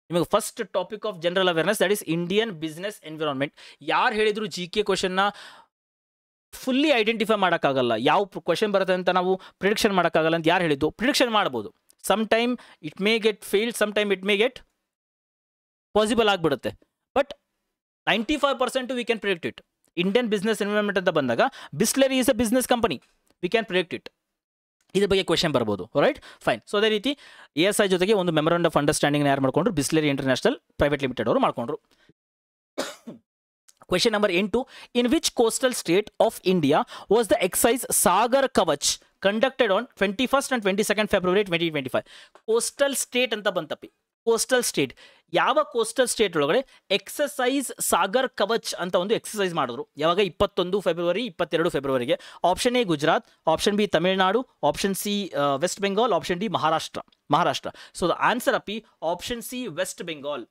ನಿಮಗೆ first topic of general awareness, that is Indian business environment. ಯಾರು ಹೇಳಿದ್ರು GK ಕ್ವಶನ್ನ ಫುಲ್ಲಿ ಐಡೆಂಟಿಫೈ ಮಾಡೋಕ್ಕಾಗಲ್ಲ, ಯಾವ ಕ್ವಶನ್ ಬರುತ್ತೆ ಅಂತ ನಾವು ಪ್ರಿಡಿಕ್ಷನ್ ಮಾಡೋಕ್ಕಾಗಲ್ಲ ಅಂತ ಯಾರು ಹೇಳಿದ್ದು? ಪ್ರಿಡಿಕ್ಷನ್ ಮಾಡ್ಬೋದು. Some time it may get failed, some time it may get possible ಆಗಿಬಿಡುತ್ತೆ. But 95% we can predict it. Indian business environment ಅಂತ ಬಂದಾಗ Bisleri is a business company, we can predict it. ಇದ್ರ ಬಗ್ಗೆ ಕ್ವೆಶನ್ ಬರ್ಬೋದು. Right, fine. ಸೊ ಅದೇ ರೀತಿ ASI ಜೊತೆಗೆ ಒಂದು ಮೆಮೊರಂಡಮ್ ಆಫ್ ಅಂಡರ್ಸ್ಟ್ಯಾಂಡಿಂಗ್ ಯಾರು ಮಾಡ್ಕೊಂಡ್ರು? ಬಿಸ್ಲರಿ ಇಂಟರ್ನ್ಯಾಷನಲ್ ಪ್ರೈವೇಟ್ ಲಿಮಿಟೆಡ್ ಅವರು ಮಾಡ್ಕೊಂಡ್ರು. Question number 8, in which coastal state of India was the exercise Sagar Kavach conducted on 21st and 22nd February 2025? Coastal state ಅಂತ ಬಂತಪ್ಪಿ. ಕೋಸ್ಟಲ್ ಸ್ಟೇಟ್, ಯಾವ ಕೋಸ್ಟಲ್ ಸ್ಟೇಟ್ ಒಳಗಡೆ ಎಕ್ಸಸೈಸ್ ಸಾಗರ್ ಕವಚ್ ಅಂತ ಒಂದು ಎಕ್ಸಸೈಸ್ ಮಾಡಿದ್ರು? ಯಾವಾಗ? 21 ಫೆಬ್ರವರಿ, 22 ಫೆಬ್ರವರಿಗೆ. Option A Gujarat, option B Tamil Nadu, option C West Bengal, option D Maharashtra. So the answer ಅಪ್ಪಿ option C West Bengal.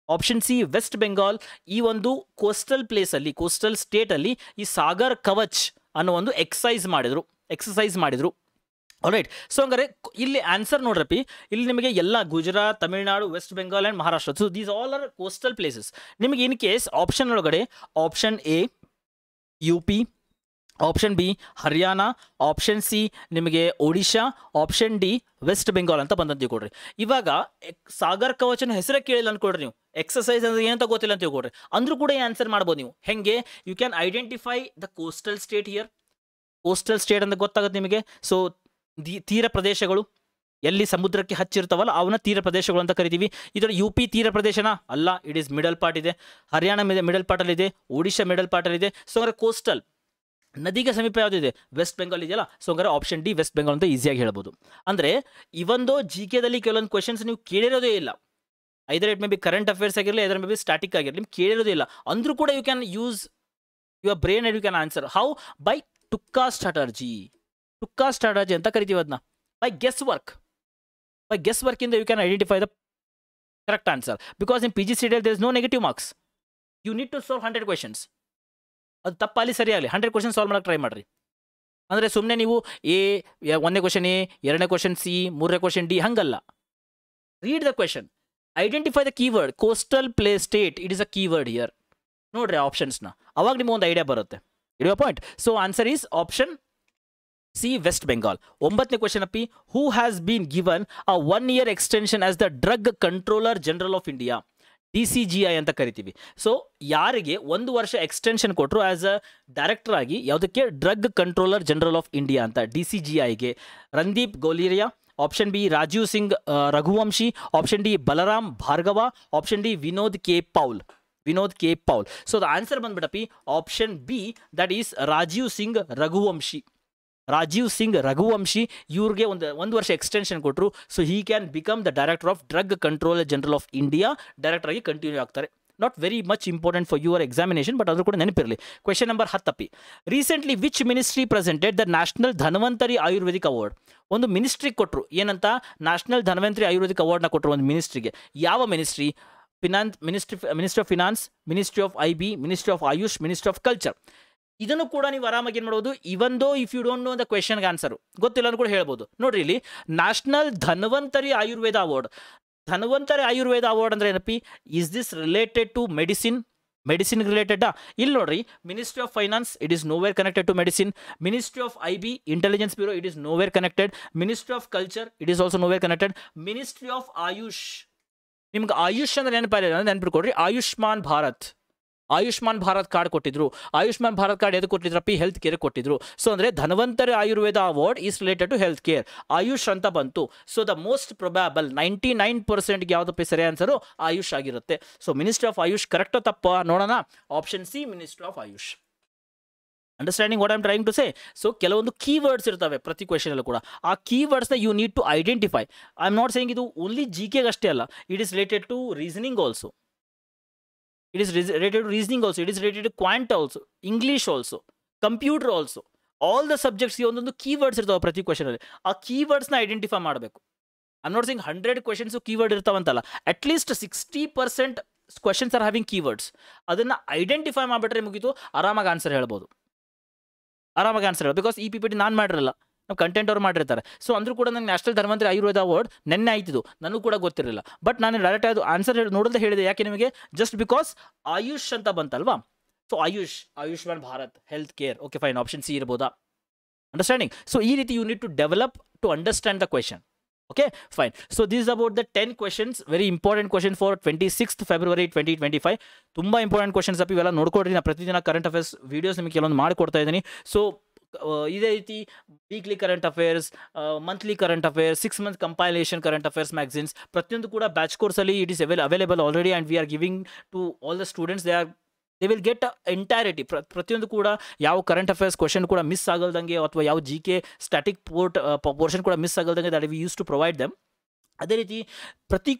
Option C West Bengal ಈ ಒಂದು ಕೋಸ್ಟಲ್ ಪ್ಲೇಸಲ್ಲಿ, ಕೋಸ್ಟಲ್ ಸ್ಟೇಟಲ್ಲಿ ಈ ಸಾಗರ್ ಕವಚ್ ಅನ್ನೋ ಒಂದು ಎಕ್ಸಸೈಸ್ ಮಾಡಿದ್ರು. ಆಲ್ರೈಟ್. ಸೊ ಹಂಗಾರೆ ಇಲ್ಲಿ ಆನ್ಸರ್ ನೋಡ್ರಪ್ಪಿ, ಇಲ್ಲಿ ನಿಮಗೆ ಎಲ್ಲ Gujarat, Tamil Nadu, West Bengal and Maharashtra. So these all are coastal places. ನಿಮಗೆ ಇನ್ ಕೇಸ್ ಆಪ್ಷನ್ ಒಳಗಡೆ option A UP, option B Haryana, option C ನಿಮಗೆ ಒಡಿಶಾ, ಆಪ್ಷನ್ ಡಿ ವೆಸ್ಟ್ ಬೆಂಗಾಲ್ ಅಂತ ಬಂದಂತ ತಿಳ್ಕೊಡ್ರಿ. ಇವಾಗ ಸಾಗರ್ ಕವಚನ ಹೆಸರೇ ಕೇಳಿಲ್ಲ ಅನ್ಕೊಡ್ರಿ ನೀವು, ಎಕ್ಸಸೈಸ್ ಅಂದ್ರೆ ಏನಂತ ಗೊತ್ತಿಲ್ಲ ಅಂತ ತಿಳ್ಕೊಡ್ರಿ, ಅಂದ್ರೂ ಕೂಡ ಆನ್ಸರ್ ಮಾಡ್ಬೋದು ನೀವು. ಹೆಂಗೆ? You can identify the coastal state here. Coastal state ಅಂತ ಗೊತ್ತಾಗುತ್ತೆ ನಿಮಗೆ. ಸೊ ತೀರ ಪ್ರದೇಶಗಳು ಎಲ್ಲಿ ಸಮುದ್ರಕ್ಕೆ ಹಚ್ಚಿರ್ತಾವಲ್ಲ ಅವನ್ನ ತೀರ ಪ್ರದೇಶಗಳು ಅಂತ ಕರಿತೀವಿ. ಇದರ UP ತೀರ ಪ್ರದೇಶನ ಅಲ್ಲ, ಇಟ್ ಈಸ್ ಮಿಡಲ್ ಪಾರ್ಟ್ ಇದೆ. ಹರಿಯಾಣ ಮಿಡಲ್ ಪಾರ್ಟಲ್ಲಿದೆ, ಒಡಿಶಾ ಮಿಡಲ್ ಪಾರ್ಟಲ್ಲಿದೆ. ಸೊ ಹಂಗಾರೆ ಕೋಸ್ಟಲ್ ನದಿಗೆ ಸಮೀಪ ಯಾವುದಿದೆ? ವೆಸ್ಟ್ ಬೆಂಗಾಲ್ ಇದೆಯಲ್ಲ. ಸೊ ಹಂಗಾರೆ ಆಪ್ಷನ್ ಡಿ ವೆಸ್ಟ್ ಬೆಂಗಾಲ್ ಅಂತ ಈಸಿಯಾಗಿ ಹೇಳ್ಬೋದು. ಅಂದರೆ ಇವೊಂದು GKದಲ್ಲಿ ಕೆಲವೊಂದು ಕ್ವೆಶನ್ಸ್ ನೀವು ಕೇಳಿರೋದೇ ಇಲ್ಲ. Either it may be current affairs ಆಗಿರಲಿ, ಐದರ್ ಮೇ ಬಿ ಸ್ಟಾಟಿಕ್ ಆಗಿರಲಿ, ನಿಮ್ಗೆ ಕೇಳಿರೋದೇ ಇಲ್ಲ. ಅಂದ್ರೂ ಕೂಡ you can use your brain and you can answer. How? By ಟುಕ್ಕಾ ಸ್ಟ್ರಾಟರ್ಜಿ ಅಂತ ಕರಿತೀವಿ ಅದನ್ನ. ಬೈ ಗೆಸ್ ವರ್ಕ್ ಇಂದ you can identify the correct answer. Because in PGCETL there is no negative marks. You need to solve 100 questions. ಅದು ತಪ್ಪಲ್ಲಿ ಸರಿಯಾಗಲಿ 100 ಕ್ವೆಶನ್ ಸಾಲ್ವ್ ಮಾಡೋಕೆ ಟ್ರೈ ಮಾಡಿರಿ. ಅಂದರೆ ಸುಮ್ಮನೆ ನೀವು ಒಂದನೇ ಕ್ವೆಶನ್ ಎ, ಎರಡನೇ ಕ್ವೆಶನ್ ಸಿ, ಮೂರನೇ ಕ್ವೆಶನ್ ಡಿ ಹಂಗಲ್ಲ. Read the question, identify the keyword. Coastal place state, it is a keyword here. ನೋಡ್ರಿ ಆಪ್ಷನ್ಸ್ನ, ಅವಾಗ ನಿಮಗೆ ಒಂದು ಐಡಿಯಾ ಬರುತ್ತೆ. ಇಡಿಯೋ point. So answer is option C West Bengal. 9ನೇ ಕ್ವೆಶನ್ ಅಪ್ಪಿ, who has been given a 1 year extension as the drug controller general of India? DCGI ಅಂತ ಕರಿತೀವಿ. ಸೊ ಯಾರಿಗೆ 1 ವರ್ಷ ಎಕ್ಸ್ಟೆನ್ಷನ್ ಕೊಟ್ಟರು ಆಸ್ ಅ ಡೈರೆಕ್ಟರ್ ಆಗಿ? ಯಾವುದಕ್ಕೆ? Drug controller general of India ಅಂತ DCGIಗೆ. Randeep Guleria, option B Rajiv Singh Raghuvanshi, option D Balram Bhargava, option D Vinod K Paul. So the answer ಬಂದ್ಬಿಡಪ್ಪಿ option B, that is Rajiv Singh Raghuvanshi. ಇವ್ರಿಗೆ ಒಂದು ವರ್ಷ ಎಕ್ಸ್ಟೆನ್ಷನ್ ಕೊಟ್ಟರು. So he can become the director of drug controller general of India. Director ಆಗಿ ಕಂಟಿನ್ಯೂ ಆಗ್ತಾರೆ. Not very much important for your examination, but ಅದ್ರ ಕೂಡ ನೆನಪಿರಲಿ. Question number 10 recently which ministry presented the national Dhanvantari Ayurvedic award? ಒಂದು ಮಿನಿಸ್ಟ್ರಿಗೆ ಕೊಟ್ಟರು. ಏನಂತ? ನ್ಯಾಷನಲ್ ಧನ್ವಂತರಿ ಆಯುರ್ವೇದಿಕ್ ಅವಾರ್ಡ್ನ ಕೊಟ್ಟರು ಒಂದು ಮಿನಿಸ್ಟ್ರಿಗೆ. ಯಾವ ministry? Ministry of finance, ministry of IB, ministry of AYUSH, ministry of culture. ಇದನ್ನು ಕೂಡ ನೀವು ಆರಾಮಾಗಿ ಏನು ಮಾಡ್ಬೋದು, even though if you don't know the ಕ್ವೆಶನ್ಗೆ ಆನ್ಸರು ಗೊತ್ತಿಲ್ಲ ಅಂತ ಕೂಡ ಹೇಳ್ಬೋದು. ನೋಡ್ರಿ ಇಲ್ಲಿ national Dhanvantari Ayurveda award. Dhanvantari Ayurveda award ಅಂದ್ರೆ ಏನಪ್ಪಿ? Is this related to medicine ರಿಲೇಟೆಡಾ? ಇಲ್ಲಿ ನೋಡ್ರಿ, ministry of finance, it is nowhere connected to medicine. Ministry of IB, intelligence bureau, it is nowhere connected. Ministry of culture, it is also nowhere connected. Ministry of AYUSH, ನಿಮ್ಗೆ ಆಯುಷ್ ಅಂದ್ರೆ ನೆನಪಿಟ್ಕೊಡ್ರಿ, ಆಯುಷ್ಮಾನ್ ಭಾರತ್ ಕಾರ್ಡ್ ಕೊಟ್ಟಿದ್ರು. ಆಯುಷ್ಮಾನ್ ಭಾರತ್ ಕಾರ್ಡ್ ಎದಕ್ಕೆ ಕೊಟ್ಟಿದ್ರಪ್ಪಿ? ಹೆಲ್ತ್ ಕೇರ್ ಕೊಟ್ಟಿದ್ರು. ಸೊ ಅಂದರೆ Dhanvantari Ayurveda award is related to health care. Ayush ಅಂತ ಬಂತು. ಸೊ ದ ಮೋಸ್ಟ್ ಪ್ರೊಬ್ಯಾಬಲ್ 99% ಯಾವುದಪ್ಪ ಸರಿ ಆನ್ಸರು? ಆಯುಷ್ ಆಗಿರುತ್ತೆ. ಸೊ ಮಿನಿಸ್ಟ್ರಿ ಆಫ್ ಆಯುಷ್ ಕರೆಕ್ಟೋ ತಪ್ಪ ನೋಡೋಣ? Option C ministry of AYUSH. Understanding what I am trying to say? So ಕೆಲವೊಂದು ಕೀವರ್ಡ್ಸ್ ಇರ್ತವೆ ಪ್ರತಿ ಕ್ವೆಶನಲ್ಲೂ ಕೂಡ. ಆ ಕೀವರ್ಡ್ಸ್ನ you need to identify. I am not saying ಇದು ಓನ್ಲಿ GK ಅಷ್ಟೇ ಅಲ್ಲ, it is related to reasoning also. It is related to reasoning also. It is related to quant also, English also, computer also. All the subjects ಒಂದೊಂದು ಕೀವರ್ಡ್ಸ್ ಇರ್ತಾವೆ ಪ್ರತಿ ಕ್ವೆಶನಲ್ಲಿ. ಆ ಕೀವರ್ಡ್ಸ್ನ ಐಡೆಂಟಿಫೈ ಮಾಡಬೇಕು. I am not saying 100 questions keyword ಇರ್ತಾವಂತಲ್ಲ. At least 60% questions are having keywords. ಅದನ್ನು ಐಡೆಂಟಿಫೈ ಮಾಡಿಬಿಟ್ರೆ ಮುಗಿತು, ಆರಾಮಾಗಿ ಆನ್ಸರ್ ಹೇಳ್ಬೋದು. ಆರಾಮಾಗಿ ಆನ್ಸರ್ ಹೇಳಿ, ಬಿಕಾಸ್ ಈ PPT ನಾನು ಮಾಡಿರಲ್ಲ, ನಮ್ಮ ಕಂಟೆಂಟ್ ಅವ್ರು ಮಾಡಿರ್ತಾರೆ. ಸೊ ಅಂದರೂ ಕೂಡ ನಂಗೆ ನ್ಯಾಷನಲ್ ಧನ್ವಂತರಿ ಆಯುರ್ವೇದ ಅವಾರ್ಡ್ ನೆನ್ನೆ ಆಯ್ತಿದ್ದು, ನನಗೂ ಕೂಡ ಗೊತ್ತಿರಲಿಲ್ಲ. ಬಟ್ ನಾನು ಡೈರೆಕ್ಟ್ ಅದು ಆನ್ಸರ್ ನೋಡೋದೇ ಹೇಳಿದೆ. ಯಾಕೆ ನಿಮಗೆ? ಜಸ್ಟ್ ಬಿಕಾಸ್ ಆಯುಷ್ ಅಂತ ಬಂತಲ್ವಾ. So Ayushman Bharat health care, okay fine, option C ಇರ್ಬೋದಾ? ಅಂಡರ್ಸ್ಟ್ಯಾಂಡಿಂಗ್. ಸೊ ಈ ರೀತಿ you need to develop to understand the question. Okay fine. So this is about the 10 questions, very important question for 26th February 2025. ತುಂಬ ಇಂಪಾರ್ಟೆಂಟ್ ಕ್ವೆಶನ್ಸ್ ಅಪ್ಪ, ಇವೆಲ್ಲ ನೋಡ್ಕೊಡ್ರಿ. ನಾನು ಪ್ರತಿದಿನ ಕರೆಂಟ್ ಅಫೇರ್ಸ್ ವೀಡಿಯೋಸ್ ನಿಮಗೆ ಕೆಲವೊಂದು ಮಾಡಿಕೊಡ್ತಾ ಇದ್ದೀನಿ. ಸೊ ಇದೇ ರೀತಿ weekly current affairs, monthly current affairs, 6 month compilation current affairs magazines, ಪ್ರತಿಯೊಂದು ಕೂಡ ಬ್ಯಾಚ್ ಕೋರ್ಸಲ್ಲಿ it is available already, and we are giving to all the students. They will get entirety. ಪ್ರತಿಯೊಂದು ಕೂಡ ಯಾವ ಕರೆಂಟ್ ಅಫೇರ್ಸ್ ಕ್ವೆಶನ್ ಕೂಡ ಮಿಸ್ ಆಗಲ್ದಂಗೆ, ಅಥವಾ ಯಾವ GK ಸ್ಟ್ಯಾಟಿಕ್ ಪೋರ್ಷನ್ ಕೂಡ ಮಿಸ್ ಆಗಲ್ದಂಗೆ that we use to provide them. ಅದೇ ರೀತಿ ಪ್ರತಿ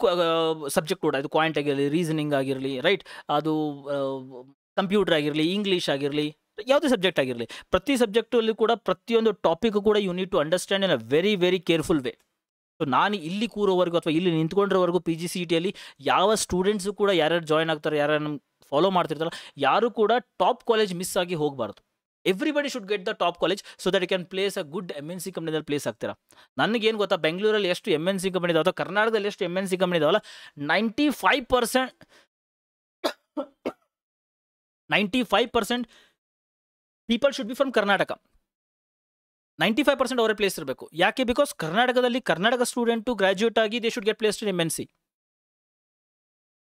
ಸಬ್ಜೆಕ್ಟ್ ಕೂಡ, ಅದು ಕ್ವಾಂಟ್ ಆಗಿರಲಿ, ರೀಸನಿಂಗ್ ಆಗಿರಲಿ, ರೈಟ್, ಅದು ಕಂಪ್ಯೂಟರ್ ಆಗಿರಲಿ, ಇಂಗ್ಲೀಷ್ ಆಗಿರಲಿ, ಯಾವುದೇ ಸಬ್ಜೆಕ್ಟ್ ಆಗಿರಲಿ, ಪ್ರತಿ ಸಬ್ಜೆಕ್ಟಲ್ಲಿ ಕೂಡ ಪ್ರತಿಯೊಂದು ಟಾಪಿಕ್ ಕೂಡ you need to understand in a very very careful way. So ನಾನು ಇಲ್ಲಿ ಕೂರೋವರೆಗೂ ಅಥವಾ ಇಲ್ಲಿ ನಿಂತ್ಕೊಂಡಿರೋವರೆಗೂ PGCETಯಲ್ಲಿ ಯಾವ ಸ್ಟೂಡೆಂಟ್ಸು ಕೂಡ ಯಾರ್ಯಾರು ಜಾಯ್ನ್ ಆಗ್ತಾರೆ, ಯಾರ್ಯಾರು ಫಾಲೋ ಮಾಡ್ತಿರ್ತಾರಲ್ಲ, ಯಾರು ಕೂಡ ಟಾಪ್ ಕಾಲೇಜ್ ಮಿಸ್ ಆಗಿ ಹೋಗಬಾರ್ದು. Everybody should get the top college so that you can place a good MNC ಕಂಪ್ನಿದಲ್ಲಿ ಪ್ಲೇಸ್ ಆಗ್ತೀರಾ. ನನಗೇನು ಗೊತ್ತಾ, ಬೆಂಗಳೂರಲ್ಲಿ ಎಷ್ಟು MNC ಕಂಪ್ನಿ ಇದಾವೆ, ಅಥವಾ ಕರ್ನಾಟಕದಲ್ಲಿ ಎಷ್ಟು MNC ಕಂಪ್ನಿ ಇದಾವಲ್ಲ, 95% people should be from Karnataka. 95% ಅವರೇ ಪ್ಲೇಸ್ ಇರಬೇಕು. ಯಾಕೆ? ಬಿಕಾಸ್ ಕರ್ನಾಟಕದಲ್ಲಿ ಕರ್ನಾಟಕ ಸ್ಟೂಡೆಂಟು ಗ್ರಾಜ್ಯುಯೇಟ್ ಆಗಿ they should get placed in MNC.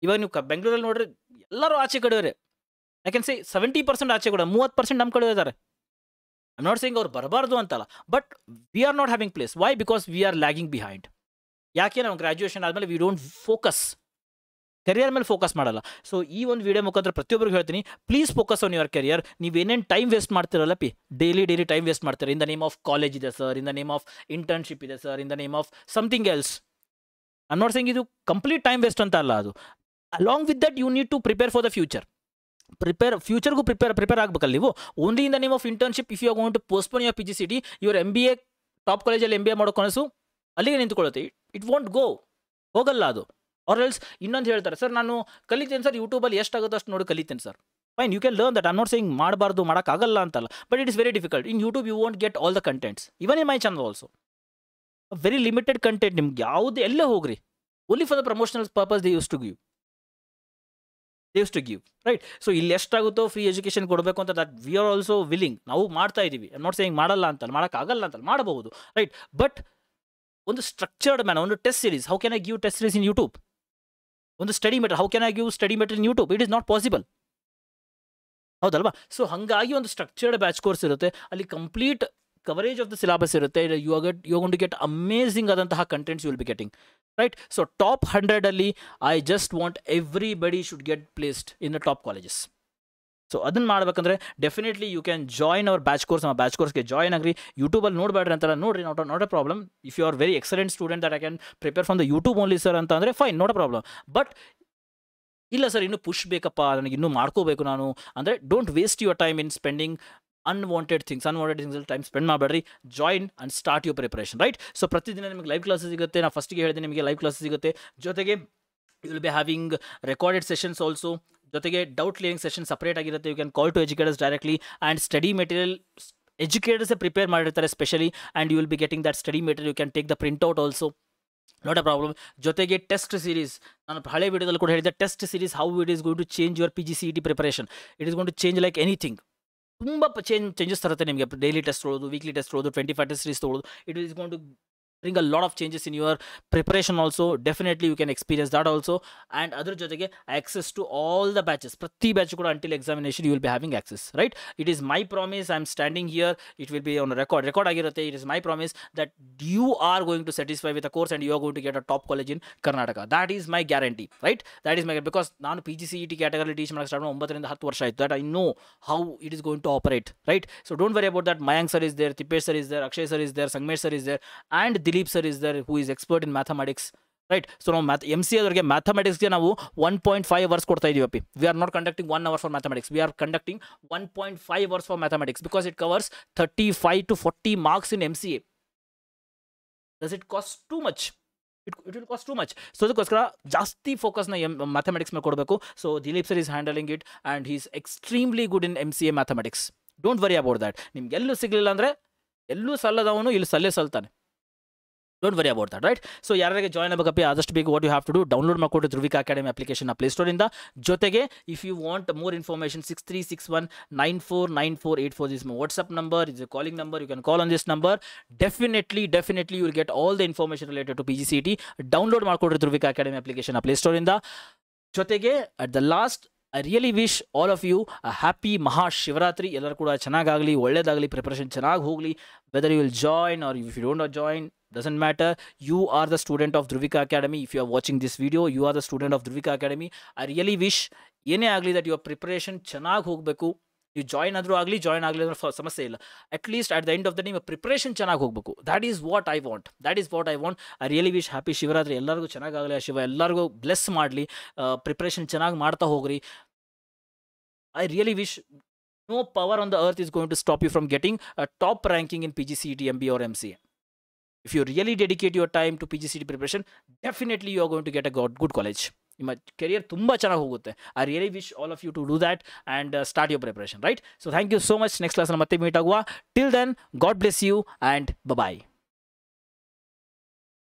ಇವಾಗ ನೀವು ಬೆಂಗಳೂರಲ್ಲಿ ನೋಡ್ರಿ, ಎಲ್ಲರೂ ಆಚೆ ಕಡೆಯವರೇ. ಐ ಕ್ಯಾನ್ ಸೇ 70% ಆಚೆ ಕಡೆ, 30% ನಮ್ಮ ಕಡೆ ಇದ್ದಾರೆ. ಐ ನಾಟ್ ಸೇಯಿಂಗ್ ಅವ್ರು ಬರಬಾರ್ದು ಅಂತಲ್ಲ, but we are not having place. Why? Because we are lagging behind. ಯಾಕೆ? ನಾವು ಗ್ರಾಜ್ಯುಯೇಷನ್ ಆದಮೇಲೆ ವಿ ಡೋಂಟ್ ಫೋಕಸ್, ಕೆರಿಯರ್ ಮೇಲೆ ಫೋಕಸ್ ಮಾಡಲ್ಲ. ಸೊ ಈ ಒಂದು ವಿಡಿಯೋ ಮುಖಾಂತರ ಪ್ರತಿಯೊಬ್ಬರಿಗೂ ಹೇಳ್ತೀನಿ, please focus on your career. ನೀವೇನೇನು ಟೈಮ್ ವೇಸ್ಟ್ ಮಾಡ್ತಿರಲ್ಲ ಡೈಲಿ ಟೈಮ್ ವೇಸ್ಟ್ ಮಾಡ್ತಾರೆ. In the name of college ಇದೆ sir, in the name of internship ಇದೆ sir, in the name of something else. I not saying ಇದು ಕಂಪ್ಲೀಟ್ ಟೈಮ್ ವೇಸ್ಟ್ ಅಂತ ಅಲ್ಲ ಅದು. Along with that you need to prepare for the future. ಫ್ಯೂಚರ್ಗೂ ಪ್ರಿಪೇರ್ ಆಗಬೇಕಲ್ಲ ನೀವು. Only in the name of internship if you are going to postpone your PGCET, your MBA top ಕಾಲೇಜಲ್ಲಿ MBA ಮಾಡೋ ಕನಸು ಅಲ್ಲಿಗೆ ನಿಂತ್ಕೊಳ್ಳುತ್ತೆ. ಇಟ್ ವಾಂಟ್ ಗೋ, ಹೋಗಲ್ಲ ಅದು. ಆರ್ ಎಲ್ಸ್ ಇನ್ನೊಂದು ಹೇಳ್ತಾರೆ, ಸರ್ ನಾನು ಕಲಿತೇನೆ ಸರ್, ಯೂಟ್ಯೂಬಲ್ಲಿ ಎಷ್ಟಾಗುತ್ತೋ ಅಷ್ಟು ನೋಡಿ ಕಲಿತೇನೆ sir. Fine, you can learn that. I not saying ಮಾಡಬಾರ್ದು, ಮಾಡೋಕ್ಕಾಗಲ್ಲ ಅಂತಲ್ಲ, but it is very difficult. In YouTube you want get all the contents, even in my channel also. Very limited content, ನಿಮ್ಗೆ ಯಾವುದೇ ಎಲ್ಲೇ ಹೋಗ್ರಿ, only for the promotional purpose they use to give, right. So ಇಲ್ಲಿ ಎಷ್ಟಾಗುತ್ತೋ ಫ್ರೀ ಎಜುಕೇಷನ್ ಕೊಡಬೇಕು ಅಂತ that we are also willing. ನಾವು ಮಾಡ್ತಾ ಇದ್ದೀವಿ. ಐ ನಾಟ್ ಸೇಯಿಂಗ್ ಮಾಡಲ್ಲ ಅಂತಲ್ಲ, ಮಾಡೋಕ್ಕಾಗಲ್ಲ ಅಂತಲ್ಲ, ಮಾಡಬಹುದು, ರೈಟ್. ಬಟ್ ಒಂದು ಸ್ಟ್ರಕ್ಚರ್ಡ್ ಮ್ಯಾನ್, ಒಂದು test series, how can I give test series in YouTube? ಒಂದು study material, how can I give study material in YouTube? It is not possible, ಹೌದಲ್ವಾ? ಸೊ ಹಾಗಾಗಿ ಒಂದು ಸ್ಟ್ರಕ್ಚರ್ಡ್ ಬ್ಯಾಚ್ ಕೋರ್ಸ್ ಇರುತ್ತೆ, ಅಲ್ಲಿ complete coverage of the syllabus ಇರುತ್ತೆ. You are going to get amazing ಆದಂತಹ contents you will be getting, right. So top 100ಅಲ್ಲಿ I just want everybody should get placed in the top colleges. So ಅದನ್ನು ಮಾಡಬೇಕಂದ್ರೆ definitely you can join our batch course. ನಮ್ಮ ಬ್ಯಾಚ್ ಕೋರ್ಸ್ಗೆ ಜಾಯ್ನ್ ಆಗ್ರಿ. ಯೂಟ್ಯೂಬಲ್ಲಿ ನೋಡಬೇಡ್ರಿ ಅಂತಲ್ಲ, ನೋಡಿರಿ, not a problem. If you are very excellent student that I can prepare from the YouTube only sir ಅಂತ ಅಂದರೆ fine, not a problem. But ಇಲ್ಲ ಸರ್, ಇನ್ನೂ ಪುಷ್ ಬೇಕಪ್ಪ, ನನಗೆ ಇನ್ನೂ ಮಾಡ್ಕೋಬೇಕು ನಾನು ಅಂದರೆ, don't waste your time in spending unwanted things time spend ಮಾಡಬೇಡ್ರಿ. Join and start your preparation, right. So ಪ್ರತಿದಿನ ನಿಮಗೆ ಲೈವ್ ಕ್ಲಾಸಸ್ ಸಿಗುತ್ತೆ. ನಾನು ಫಸ್ಟಿಗೆ ಹೇಳಿದೆ ನಿಮಗೆ ಲೈವ್ ಕ್ಲಾಸಸ್ ಸಿಗುತ್ತೆ. ಜೊತೆಗೆ you will be having recorded sessions also. ಜೊತೆಗೆ ಡೌಟ್ ಕ್ಲಿಯರಿಂಗ್ ಸೆಷನ್ ಸಪ್ರೇಟ್ ಆಗಿರುತ್ತೆ. You can call to educators directly, and study material ಎಜುಕೇಟರ್ಸೇ ಪ್ರಿಪೇರ್ ಮಾಡಿರ್ತಾರೆ specially, and you will be getting that study material. You can take the printout also, not a problem. ಜೊತೆಗೆ ಟೆಸ್ಟ್ ಸೀರೀಸ್, ನಾನು ಹಳೆ ವಿಡಿಯೋದಲ್ಲಿ ಕೂಡ ಹೇಳಿದೆ, test series how it is going to change your PGCET preparation. It is going to change like anything. ತುಂಬ ಚೇಂಜಸ್ ತರುತ್ತೆ ನಿಮಗೆ. ಡೈಲಿ ಟೆಸ್ಟ್ ತೊಗೊಳ್ಳೋದು, ವೀಕ್ಲಿ ಟೆಸ್ಟ್ ತೊಗೊಳ್ಳೋದು, 25 ಟೆಸ್ಟ್ ಸೀರೀಸ್ ತೊಗೊಳ್ಳೋದು. It is going to bring a lot of changes in your preparation also. Definitely you can experience that also. And ಅದರ ಜೊತೆಗೆ access to all the batches, ಪ್ರತಿ ಬ್ಯಾಚ್ ಕೂಡ until examination you will be having access, right? It is my promise, I am standing here, it will be on record ಆಗಿರುತ್ತೆ. It is my promise that you are going to satisfy with the course and you are going to get a top college in Karnataka. That is my guarantee, right? That is my guarantee, because ನಾನು PGCET category ಟೀಚ್ ಮಾಡಕ್ಕೆ ಸ್ಟಾರ್ಟ್ ಮಾಡಿ 9 ರಿಂದ 10 ವರ್ಷ ಆಯಿತು. that I know how it is going to operate, right? So don't worry about that. Mayank sir is there, Tipesh sir is there, Akshay sir is there, Sangmesh sir is there, and Dilip sir is there, who is expert in mathematics, right? So ನಾವು MCA ಅವರಿಗೆ ಮ್ಯಾಥಮೆಟಿಕ್ಸ್ಗೆ ನಾವು 1.5 hours ಕೊಡ್ತಾ ಇದೀವಿ. We are not conducting 1 hour for mathematics. We are conducting 1.5 hours for mathematics because it covers 35 to 40 marks in MCA. Does it cost too much? It will cost too much. So ಅದಕ್ಕೋಸ್ಕರ ಜಾಸ್ತಿ ಫೋಕಸ್ನ ಮ್ಯಾಥಮೆಟಿಕ್ಸ್ ಮೇಲೆ ಕೊಡಬೇಕು. So Dilip sir is handling it, and he is extremely good in MCA mathematics. Don't worry about that. ನಿಮ್ಗೆ ಎಲ್ಲೂ ಸಿಗಲಿಲ್ಲ ಅಂದರೆ ಎಲ್ಲೂ ಸಲ್ಲದವನು ಇಲ್ಲಿ ಸಲ್ತಾನೆ. Don't worry about that, right? So ಯಾರಿಗೆ ಜಾಯ್ನ್ ಆಗಬೇಕಪ್ಪ ಆದಷ್ಟು ಬೇಗ what you have to do, download ಮಾಡಿಕೊಟ್ಟು ಧ್ರುವಿಕ ಅಕಾಡೆಮಿ ಅಪ್ಲಿಕೇಶನ್ ಪ್ಲೇಸ್ಟೋರಿಂದ. ಜೊತೆಗೆ if you want more information 6361949484 is my WhatsApp number, is a calling number, you can call on this number. Definitely you will get all the information related to PGCET. Download ಮಾಡಿಕೊಡ್ರಿ ಧ್ರುವಿಕ ಅಕಾಡೆಮಿ ಅಪ್ಲಿಕೇಶನ್ ಪ್ಲೇಸ್ಟೋರಿಂದ. ಜೊತೆಗೆ at the last I really wish all of you a happy Mahashivratri. ಎಲ್ಲರೂ ಕೂಡ ಚೆನ್ನಾಗಾಗಲಿ, ಒಳ್ಳೇದಾಗಲಿ, ಪ್ರಿಪರೇಷನ್ ಚೆನ್ನಾಗಿ ಹೋಗಲಿ. Whether you will join or if you don't join, doesn't matter. You are the student of Dhruvika Academy. If you are watching this video, you are the student of Dhruvika Academy. I really wish ಏನೇ ಆಗಲಿ that your preparation ಚೆನ್ನಾಗಿ ಹೋಗಬೇಕು. ನೀವು ಜಾಯ್ನ್ ಆದರೂ ಆಗಲಿ, ಜಾಯ್ನ್ ಆಗಲಿ ಅಂದ್ರೆ ಸಮಸ್ಯೆ ಇಲ್ಲ. At least at the end of the ನಿಮ್ಮ ಪ್ರಿಪ್ರೇಷನ್ ಚೆನ್ನಾಗಿ ಹೋಗಬೇಕು. That is what I want. I really wish happy Shivaratri. ಎಲ್ಲರಿಗೂ ಚೆನ್ನಾಗಾಗಲಿ, ಆ ಶಿವ ಎಲ್ಲರಿಗೂ ಬ್ಲೆಸ್ ಮಾಡಲಿ. ಪ್ರಿಪ್ರೇಷನ್ ಚೆನ್ನಾಗಿ ಮಾಡ್ತಾ ಹೋಗ್ರಿ. I really wish no power on the earth is going to stop you from getting a top ranking in PGCET, MBA or MCA. If you really dedicate your time to PGCET preparation, definitely you are going to get a good college. ನಿಮ್ಮ career ತುಂಬ ಚೆನ್ನಾಗಿ ಹೋಗುತ್ತೆ. I really wish all of you to do that and start your preparation, right? So thank you so much. Next class ಮತ್ತೆ ಮೀಟ್ ಆಗುವ. Till then, God bless you and bye-bye.